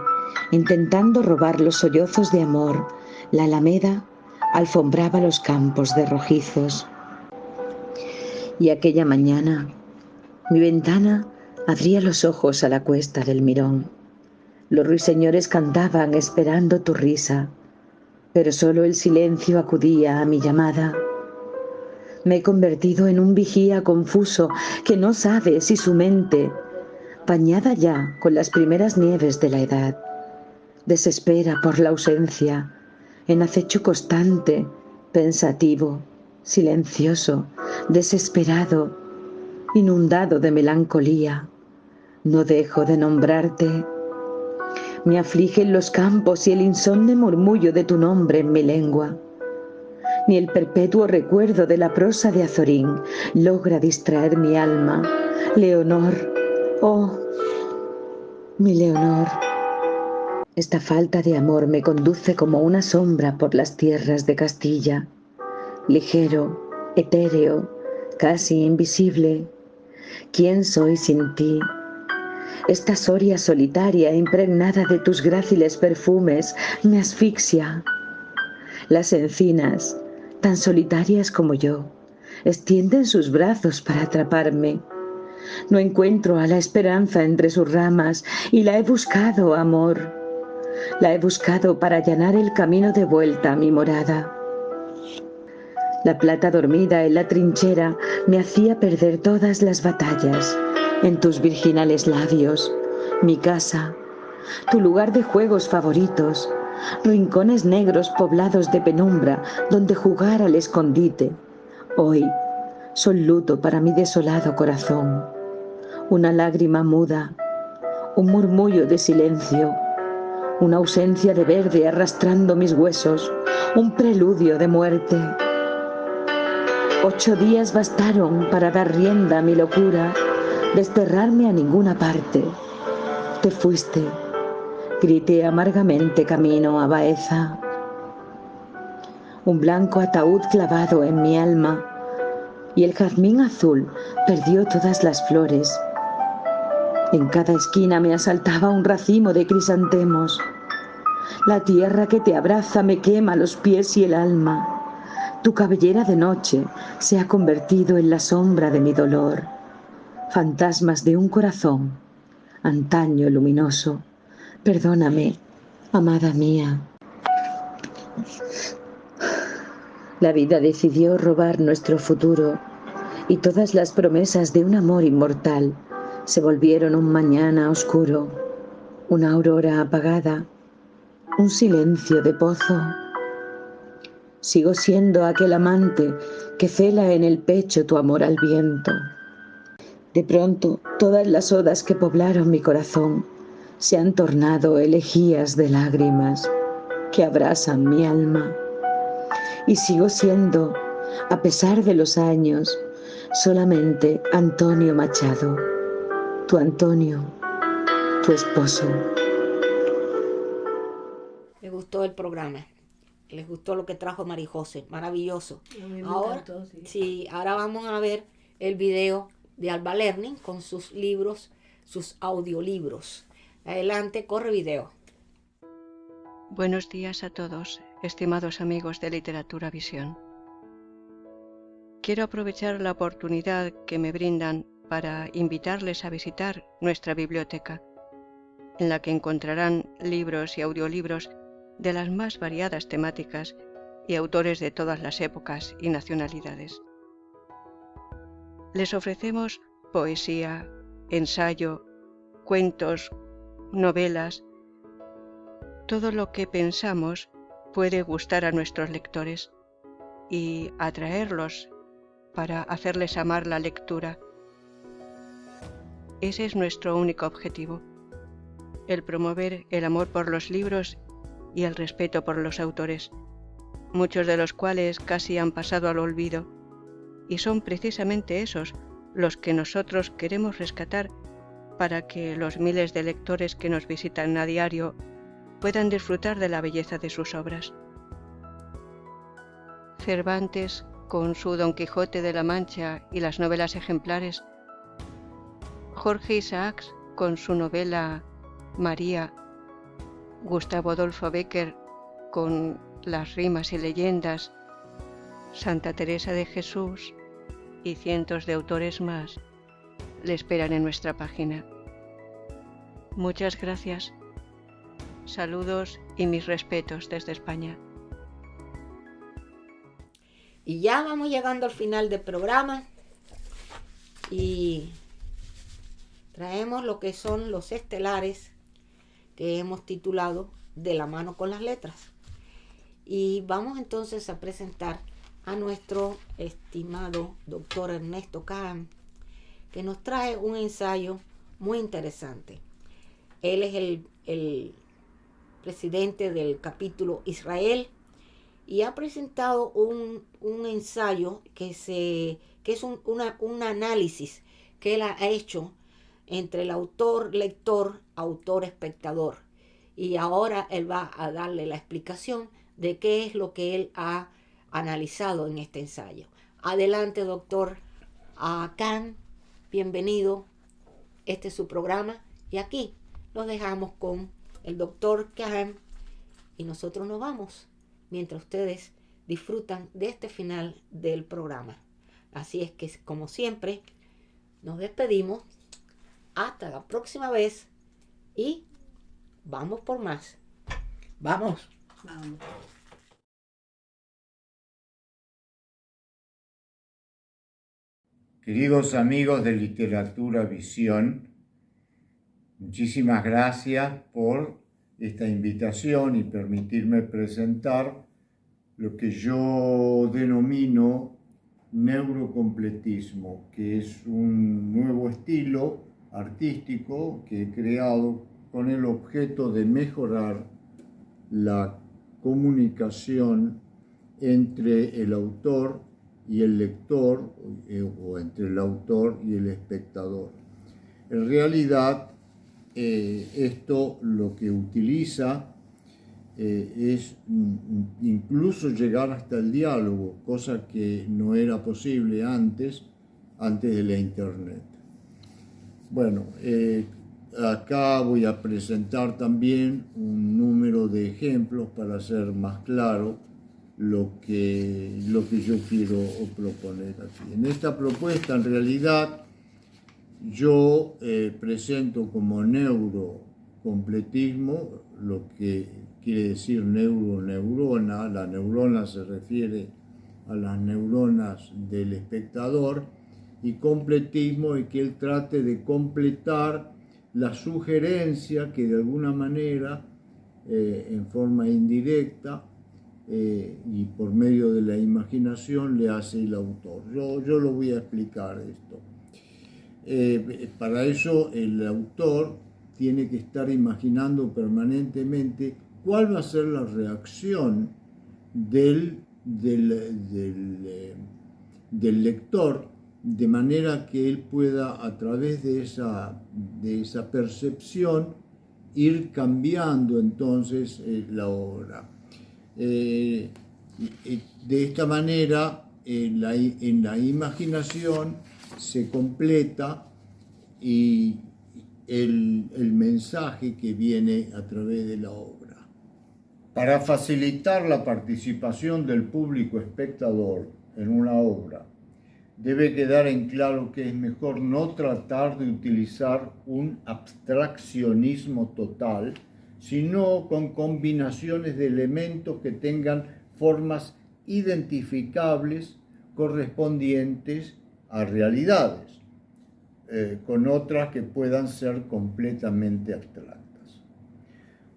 intentando robar los sollozos de amor, la alameda alfombraba los campos de rojizos. Y aquella mañana, mi ventana abría los ojos a la cuesta del Mirón. Los ruiseñores cantaban esperando tu risa, pero solo el silencio acudía a mi llamada. Me he convertido en un vigía confuso que no sabe si su mente, bañada ya con las primeras nieves de la edad, desespera por la ausencia, en acecho constante, pensativo, silencioso, desesperado, inundado de melancolía. No dejo de nombrarte. Me afligen los campos y el insomne murmullo de tu nombre en mi lengua. Ni el perpetuo recuerdo de la prosa de Azorín logra distraer mi alma. Leonor, oh, mi Leonor. Esta falta de amor me conduce como una sombra por las tierras de Castilla, ligero, etéreo, casi invisible. ¿Quién soy sin ti? Esta soria solitaria, impregnada de tus gráciles perfumes, me asfixia. Las encinas, tan solitarias como yo, extienden sus brazos para atraparme. No encuentro a la esperanza entre sus ramas y la he buscado, amor. La he buscado para allanar el camino de vuelta a mi morada. La plata dormida en la trinchera me hacía perder todas las batallas. En tus virginales labios, mi casa, tu lugar de juegos favoritos, rincones negros poblados de penumbra donde jugar al escondite, hoy son luto para mi desolado corazón. Una lágrima muda, un murmullo de silencio, una ausencia de verde arrastrando mis huesos, un preludio de muerte. 8 días bastaron para dar rienda a mi locura, desterrarme a ninguna parte. Te fuiste, grité amargamente camino a Baeza. Un blanco ataúd clavado en mi alma, y el jazmín azul perdió todas las flores. En cada esquina me asaltaba un racimo de crisantemos. La tierra que te abraza me quema los pies y el alma. Tu cabellera de noche se ha convertido en la sombra de mi dolor. Fantasmas de un corazón, antaño luminoso. Perdóname, amada mía. La vida decidió robar nuestro futuro y todas las promesas de un amor inmortal se volvieron un mañana oscuro, una aurora apagada, un silencio de pozo. Sigo siendo aquel amante que cela en el pecho tu amor al viento. De pronto, todas las odas que poblaron mi corazón se han tornado elegías de lágrimas que abrasan mi alma. Y sigo siendo, a pesar de los años, solamente Antonio Machado, tu Antonio, tu esposo. Les gustó el programa, les gustó lo que trajo María José, maravilloso. A mí me Ahora, encantó, sí. sí, ahora vamos a ver el video de Alba Lerning con sus libros, sus audiolibros. Adelante, corre video. Buenos días a todos, estimados amigos de Literatura Visión. Quiero aprovechar la oportunidad que me brindan para invitarles a visitar nuestra biblioteca, en la que encontrarán libros y audiolibros de las más variadas temáticas y autores de todas las épocas y nacionalidades. Les ofrecemos poesía, ensayo, cuentos, novelas, todo lo que pensamos puede gustar a nuestros lectores y atraerlos para hacerles amar la lectura. Ese es nuestro único objetivo, el promover el amor por los libros y el respeto por los autores, muchos de los cuales casi han pasado al olvido, y son precisamente esos los que nosotros queremos rescatar para que los miles de lectores que nos visitan a diario puedan disfrutar de la belleza de sus obras. Cervantes, con su Don Quijote de la Mancha y las novelas ejemplares, Jorge Isaacs, con su novela María, Gustavo Adolfo Bécquer, con las rimas y leyendas, Santa Teresa de Jesús y cientos de autores más, le esperan en nuestra página. Muchas gracias. Saludos y mis respetos desde España. Y ya vamos llegando al final del programa y traemos lo que son los estelares que hemos titulado De la mano con las letras. Y vamos entonces a presentar a nuestro estimado doctor Ernesto Kahn, que nos trae un ensayo muy interesante. Él es el presidente del capítulo Israel y ha presentado un ensayo que es un análisis que él ha hecho entre el autor-lector, autor-espectador. y ahora él va a darle la explicación de qué es lo que él ha analizado en este ensayo. Adelante, doctor Khan, bienvenido. Este es su programa y aquí los dejamos con el doctor Khan y nosotros nos vamos mientras ustedes disfrutan de este final del programa. Así es que, como siempre, nos despedimos. Hasta la próxima vez y vamos por más. Vamos. Vamos. Queridos amigos de Literatura Visión, muchísimas gracias por esta invitación y permitirme presentar lo que yo denomino neurocompletismo, que es un nuevo estilo artístico que he creado con el objeto de mejorar la comunicación entre el autor y el lector, o entre el autor y el espectador. En realidad, esto lo que utiliza es incluso llegar hasta el diálogo, cosa que no era posible antes de la Internet. Bueno, acá voy a presentar también un número de ejemplos para hacer más claro lo que yo quiero proponer aquí. En esta propuesta, en realidad, yo presento como neurocompletismo lo que quiere decir neurona. La neurona se refiere a las neuronas del espectador, y completismo es que él trate de completar la sugerencia que de alguna manera, en forma indirecta, y por medio de la imaginación le hace el autor. Yo lo voy a explicar esto. Para eso el autor tiene que estar imaginando permanentemente cuál va a ser la reacción del lector, de manera que él pueda, a través de esa percepción, ir cambiando entonces la obra. De esta manera, en la imaginación se completa y el mensaje que viene a través de la obra. Para facilitar la participación del público espectador en una obra, debe quedar en claro que es mejor no tratar de utilizar un abstraccionismo total, sino con combinaciones de elementos que tengan formas identificables correspondientes a realidades, con otras que puedan ser completamente abstractas.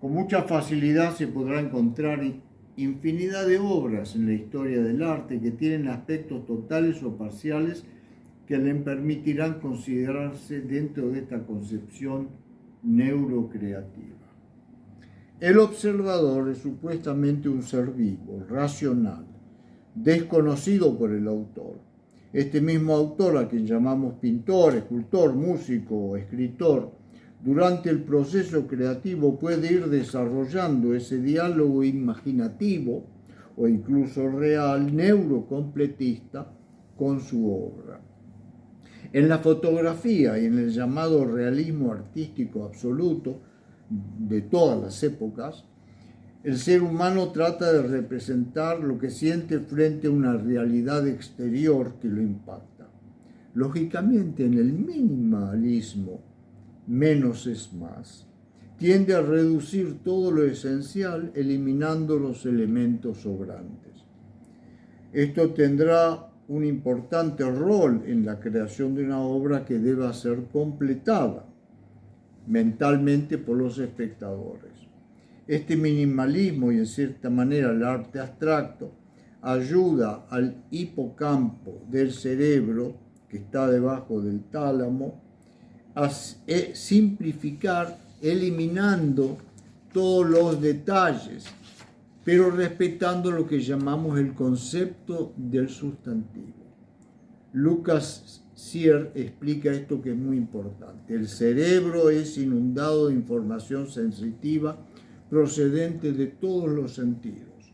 Con mucha facilidad se podrá encontrar infinidad de obras en la historia del arte que tienen aspectos totales o parciales que les permitirán considerarse dentro de esta concepción neurocreativa. El observador es supuestamente un ser vivo, racional, desconocido por el autor. Este mismo autor, a quien llamamos pintor, escultor, músico o escritor, durante el proceso creativo puede ir desarrollando ese diálogo imaginativo o incluso real, neurocompletista, con su obra. En la fotografía y en el llamado realismo artístico absoluto de todas las épocas, el ser humano trata de representar lo que siente frente a una realidad exterior que lo impacta. Lógicamente, en el minimalismo, menos es más, tiende a reducir todo lo esencial, eliminando los elementos sobrantes. Esto tendrá un importante rol en la creación de una obra que deba ser completada mentalmente por los espectadores. Este minimalismo y en cierta manera el arte abstracto ayuda al hipocampo del cerebro, que está debajo del tálamo, a simplificar, eliminando todos los detalles, pero respetando lo que llamamos el concepto del sustantivo. Lucas Sier explica esto, que es muy importante. El cerebro es inundado de información sensitiva procedente de todos los sentidos.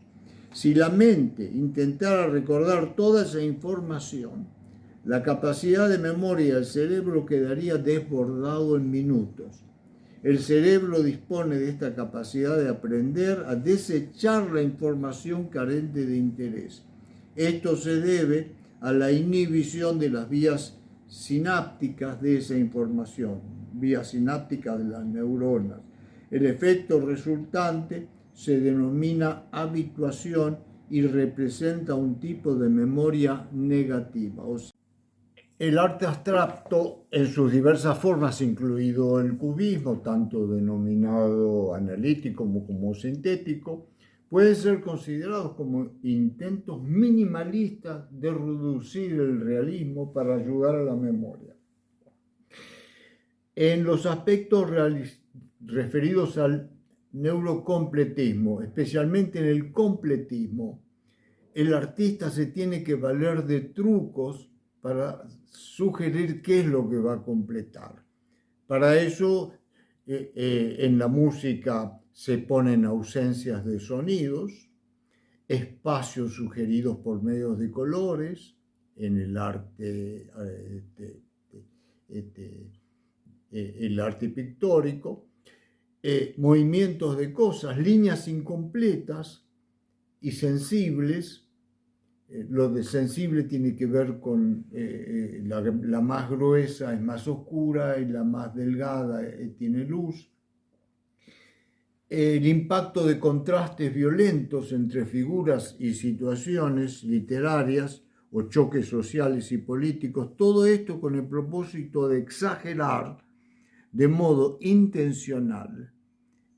Si la mente intentara recordar toda esa información, la capacidad de memoria del cerebro quedaría desbordado en minutos. El cerebro dispone de esta capacidad de aprender a desechar la información carente de interés. Esto se debe a la inhibición de las vías sinápticas de esa información, vías sinápticas de las neuronas. El efecto resultante se denomina habituación y representa un tipo de memoria negativa. El arte abstracto en sus diversas formas, incluido el cubismo, tanto denominado analítico como sintético, pueden ser considerados como intentos minimalistas de reducir el realismo para ayudar a la memoria. En los aspectos referidos al neurocompletismo, especialmente en el completismo, el artista se tiene que valer de trucos para sugerir qué es lo que va a completar. Para eso, en la música se ponen ausencias de sonidos, espacios sugeridos por medios de colores, en el arte, el arte pictórico, movimientos de cosas, líneas incompletas y sensibles. Lo de sensible tiene que ver con la más gruesa es más oscura y la más delgada tiene luz. El impacto de contrastes violentos entre figuras y situaciones literarias o choques sociales y políticos, todo esto con el propósito de exagerar de modo intencional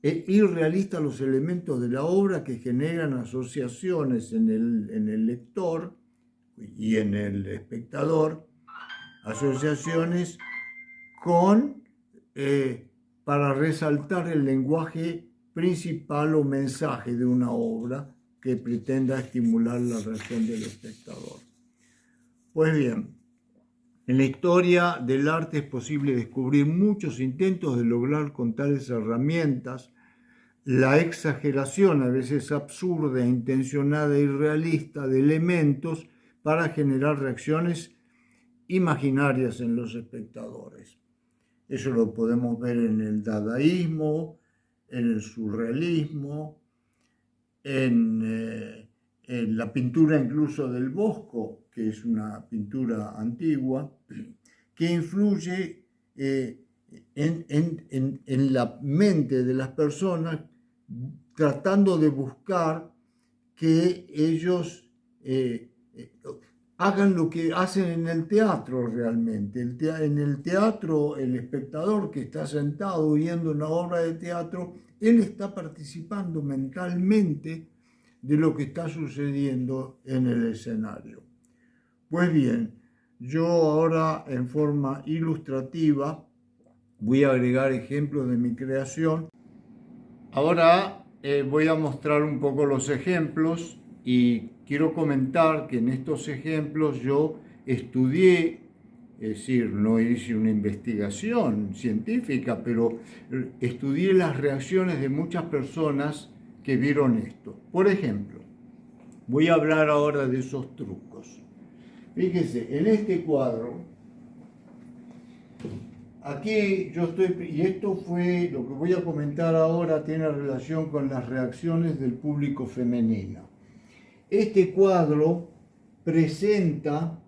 e irrealista los elementos de la obra que generan asociaciones en el lector y en el espectador, asociaciones para resaltar el lenguaje principal o mensaje de una obra que pretenda estimular la reacción del espectador. Pues bien, en la historia del arte es posible descubrir muchos intentos de lograr con tales herramientas la exageración, a veces absurda, intencionada e irrealista, de elementos para generar reacciones imaginarias en los espectadores. Eso lo podemos ver en el dadaísmo, en el surrealismo, en la pintura incluso del Bosco, que es una pintura antigua, que influye en la mente de las personas, tratando de buscar que ellos hagan lo que hacen en el teatro realmente. En el teatro, el espectador que está sentado viendo una obra de teatro, él está participando mentalmente de lo que está sucediendo en el escenario. Pues bien, yo ahora en forma ilustrativa voy a agregar ejemplos de mi creación. Ahora voy a mostrar un poco los ejemplos y quiero comentar que en estos ejemplos yo estudié, es decir, no hice una investigación científica, pero estudié las reacciones de muchas personas que vieron esto. Por ejemplo, voy a hablar ahora de esos trucos. Fíjense, en este cuadro, aquí yo estoy, y esto fue, lo que voy a comentar ahora tiene relación con las reacciones del público femenino. Este cuadro presenta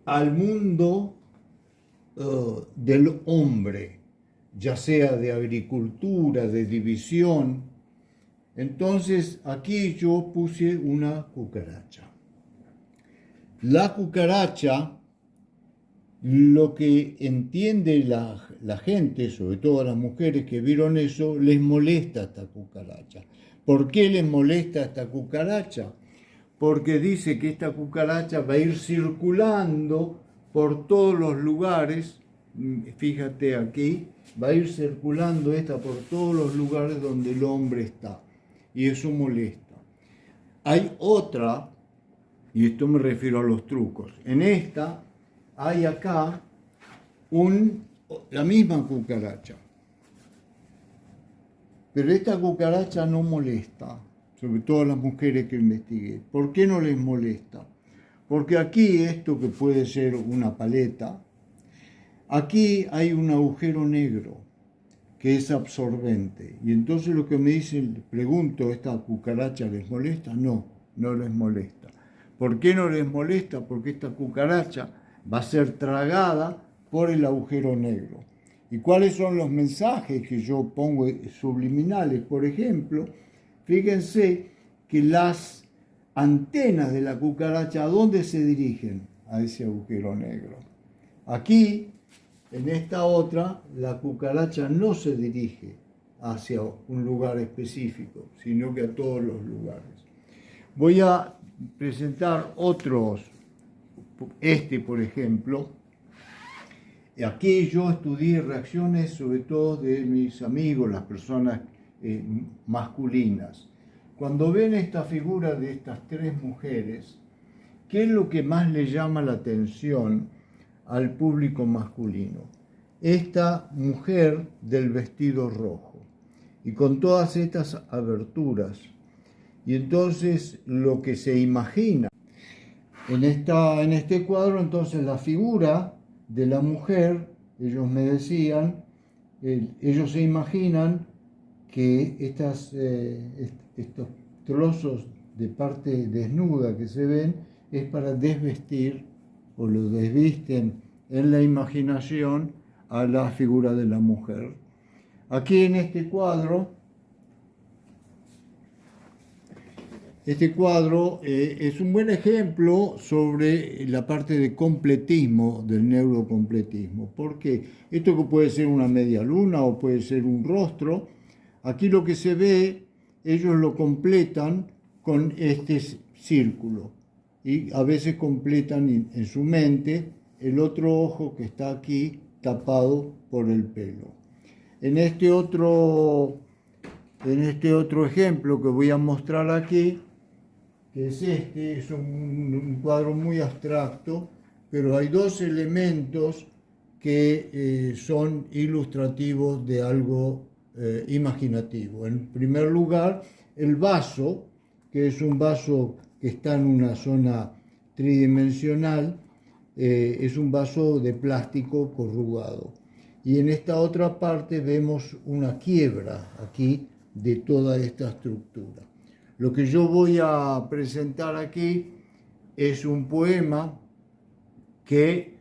al mundo del hombre, ya sea de agricultura, de división. Entonces aquí yo puse una cucaracha. La cucaracha, lo que entiende la gente, sobre todo las mujeres que vieron eso, les molesta esta cucaracha. ¿Por qué les molesta esta cucaracha? Porque dice que esta cucaracha va a ir circulando por todos los lugares, fíjate aquí, va a ir circulando esta por todos los lugares donde el hombre está, y eso molesta. Hay otra, y esto me refiero a los trucos, en esta hay acá la misma cucaracha. Pero esta cucaracha no molesta, sobre todo a las mujeres que investigué. ¿Por qué no les molesta? Porque aquí, esto que puede ser una paleta, aquí hay un agujero negro que es absorbente. Y entonces lo que me dicen, pregunto, ¿esta cucaracha les molesta? No, no les molesta. ¿Por qué no les molesta? Porque esta cucaracha va a ser tragada por el agujero negro. ¿Y cuáles son los mensajes que yo pongo subliminales? Por ejemplo, fíjense que las antenas de la cucaracha, ¿a dónde se dirigen? A ese agujero negro. Aquí, en esta otra, la cucaracha no se dirige hacia un lugar específico, sino que a todos los lugares. Voy a presentar otros, por ejemplo. Aquí yo estudié reacciones sobre todo de mis amigos, las personas masculinas. Cuando ven esta figura de estas tres mujeres, ¿qué es lo que más le llama la atención al público masculino? Esta mujer del vestido rojo y con todas estas aberturas. Y entonces lo que se imagina en este cuadro, entonces la figura de la mujer, ellos me decían, ellos se imaginan que estos trozos de parte desnuda que se ven es para desvestir o lo desvisten en la imaginación a la figura de la mujer. Aquí en este cuadro es un buen ejemplo sobre la parte de completismo, del neurocompletismo. Porque esto que puede ser una media luna o puede ser un rostro, aquí lo que se ve, ellos lo completan con este círculo. Y a veces completan en su mente el otro ojo que está aquí tapado por el pelo. En este otro ejemplo que voy a mostrar aquí, que es un cuadro muy abstracto, pero hay dos elementos que son ilustrativos de algo imaginativo. En primer lugar, el vaso, que es un vaso que está en una zona tridimensional, es un vaso de plástico corrugado. Y en esta otra parte vemos una quiebra aquí de toda esta estructura. Lo que yo voy a presentar aquí es un poema que,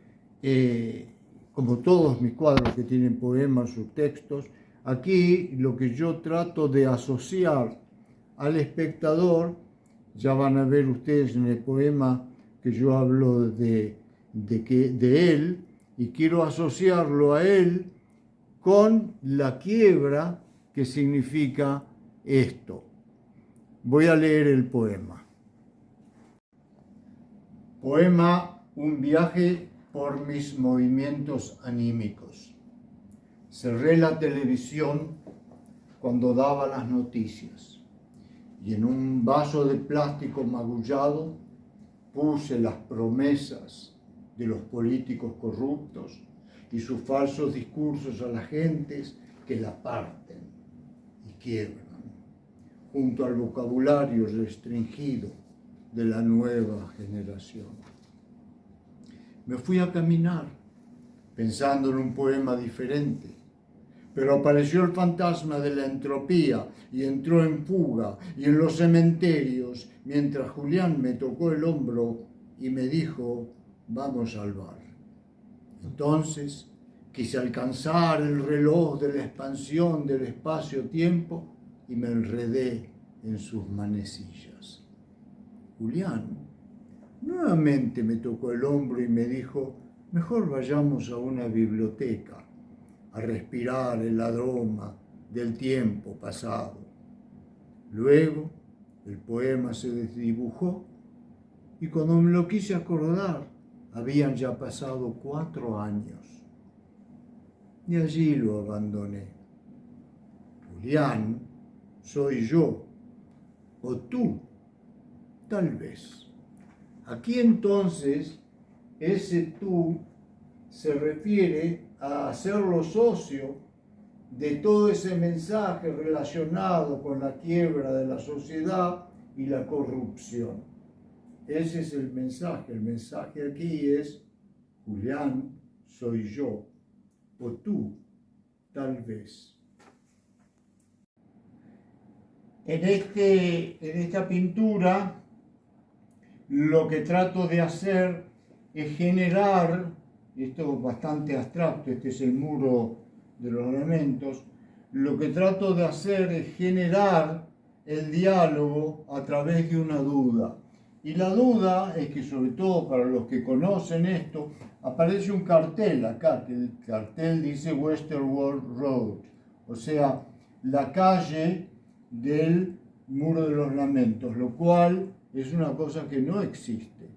como todos mis cuadros que tienen poemas, subtextos, aquí lo que yo trato de asociar al espectador, ya van a ver ustedes en el poema que yo hablo de él, y quiero asociarlo a él con la quiebra que significa esto. Voy a leer el poema. Poema Un viaje por mis movimientos anímicos. Cerré la televisión cuando daba las noticias y en un vaso de plástico magullado puse las promesas de los políticos corruptos y sus falsos discursos a las gentes que la parten y quiebran, junto al vocabulario restringido de la nueva generación. Me fui a caminar, pensando en un poema diferente, pero apareció el fantasma de la entropía y entró en fuga y en los cementerios, mientras Julián me tocó el hombro y me dijo: vamos al bar. Entonces quise alcanzar el reloj de la expansión del espacio-tiempo y me enredé en sus manecillas. Julián nuevamente me tocó el hombro y me dijo: mejor vayamos a una biblioteca a respirar el aroma del tiempo pasado. Luego el poema se desdibujó y cuando me lo quise acordar habían ya pasado 4 años. Y allí lo abandoné. Julián soy yo, o tú, tal vez. Aquí entonces ese tú se refiere a hacerlo socio de todo ese mensaje relacionado con la quiebra de la sociedad y la corrupción. Ese es el mensaje. El mensaje aquí es: Julián, soy yo, o tú, tal vez. En esta pintura lo que trato de hacer es generar, esto es bastante abstracto, este es el muro de los lamentos, lo que trato de hacer es generar el diálogo a través de una duda. Y la duda es que, sobre todo para los que conocen esto, aparece un cartel acá, que el cartel dice Westerwald Road, o sea, la calle del Muro de los Lamentos, lo cual es una cosa que no existe.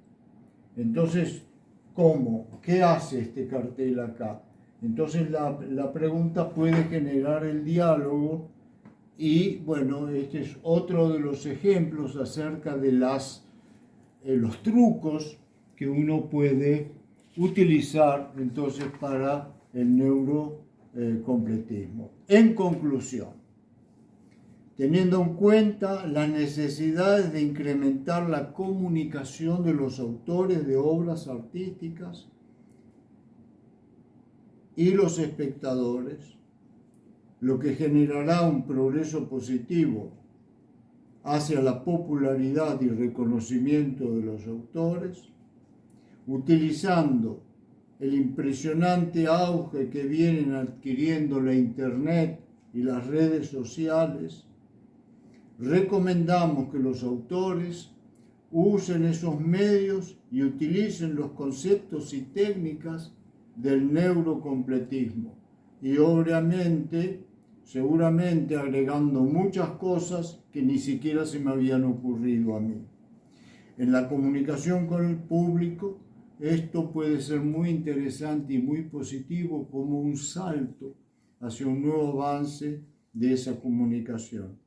Entonces, ¿cómo? ¿Qué hace este cartel acá? Entonces la pregunta puede generar el diálogo y, bueno, este es otro de los ejemplos acerca de los trucos que uno puede utilizar entonces para el neurocompletismo. En conclusión, teniendo en cuenta las necesidades de incrementar la comunicación de los autores de obras artísticas y los espectadores, lo que generará un progreso positivo hacia la popularidad y reconocimiento de los autores, utilizando el impresionante auge que vienen adquiriendo la Internet y las redes sociales, recomendamos que los autores usen esos medios y utilicen los conceptos y técnicas del neurocompletismo y obviamente, seguramente agregando muchas cosas que ni siquiera se me habían ocurrido a mí. En la comunicación con el público, esto puede ser muy interesante y muy positivo como un salto hacia un nuevo avance de esa comunicación.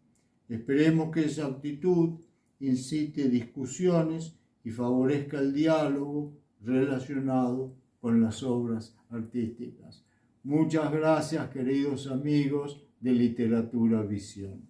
Esperemos que esa actitud incite discusiones y favorezca el diálogo relacionado con las obras artísticas. Muchas gracias, queridos amigos de Literatura Visión.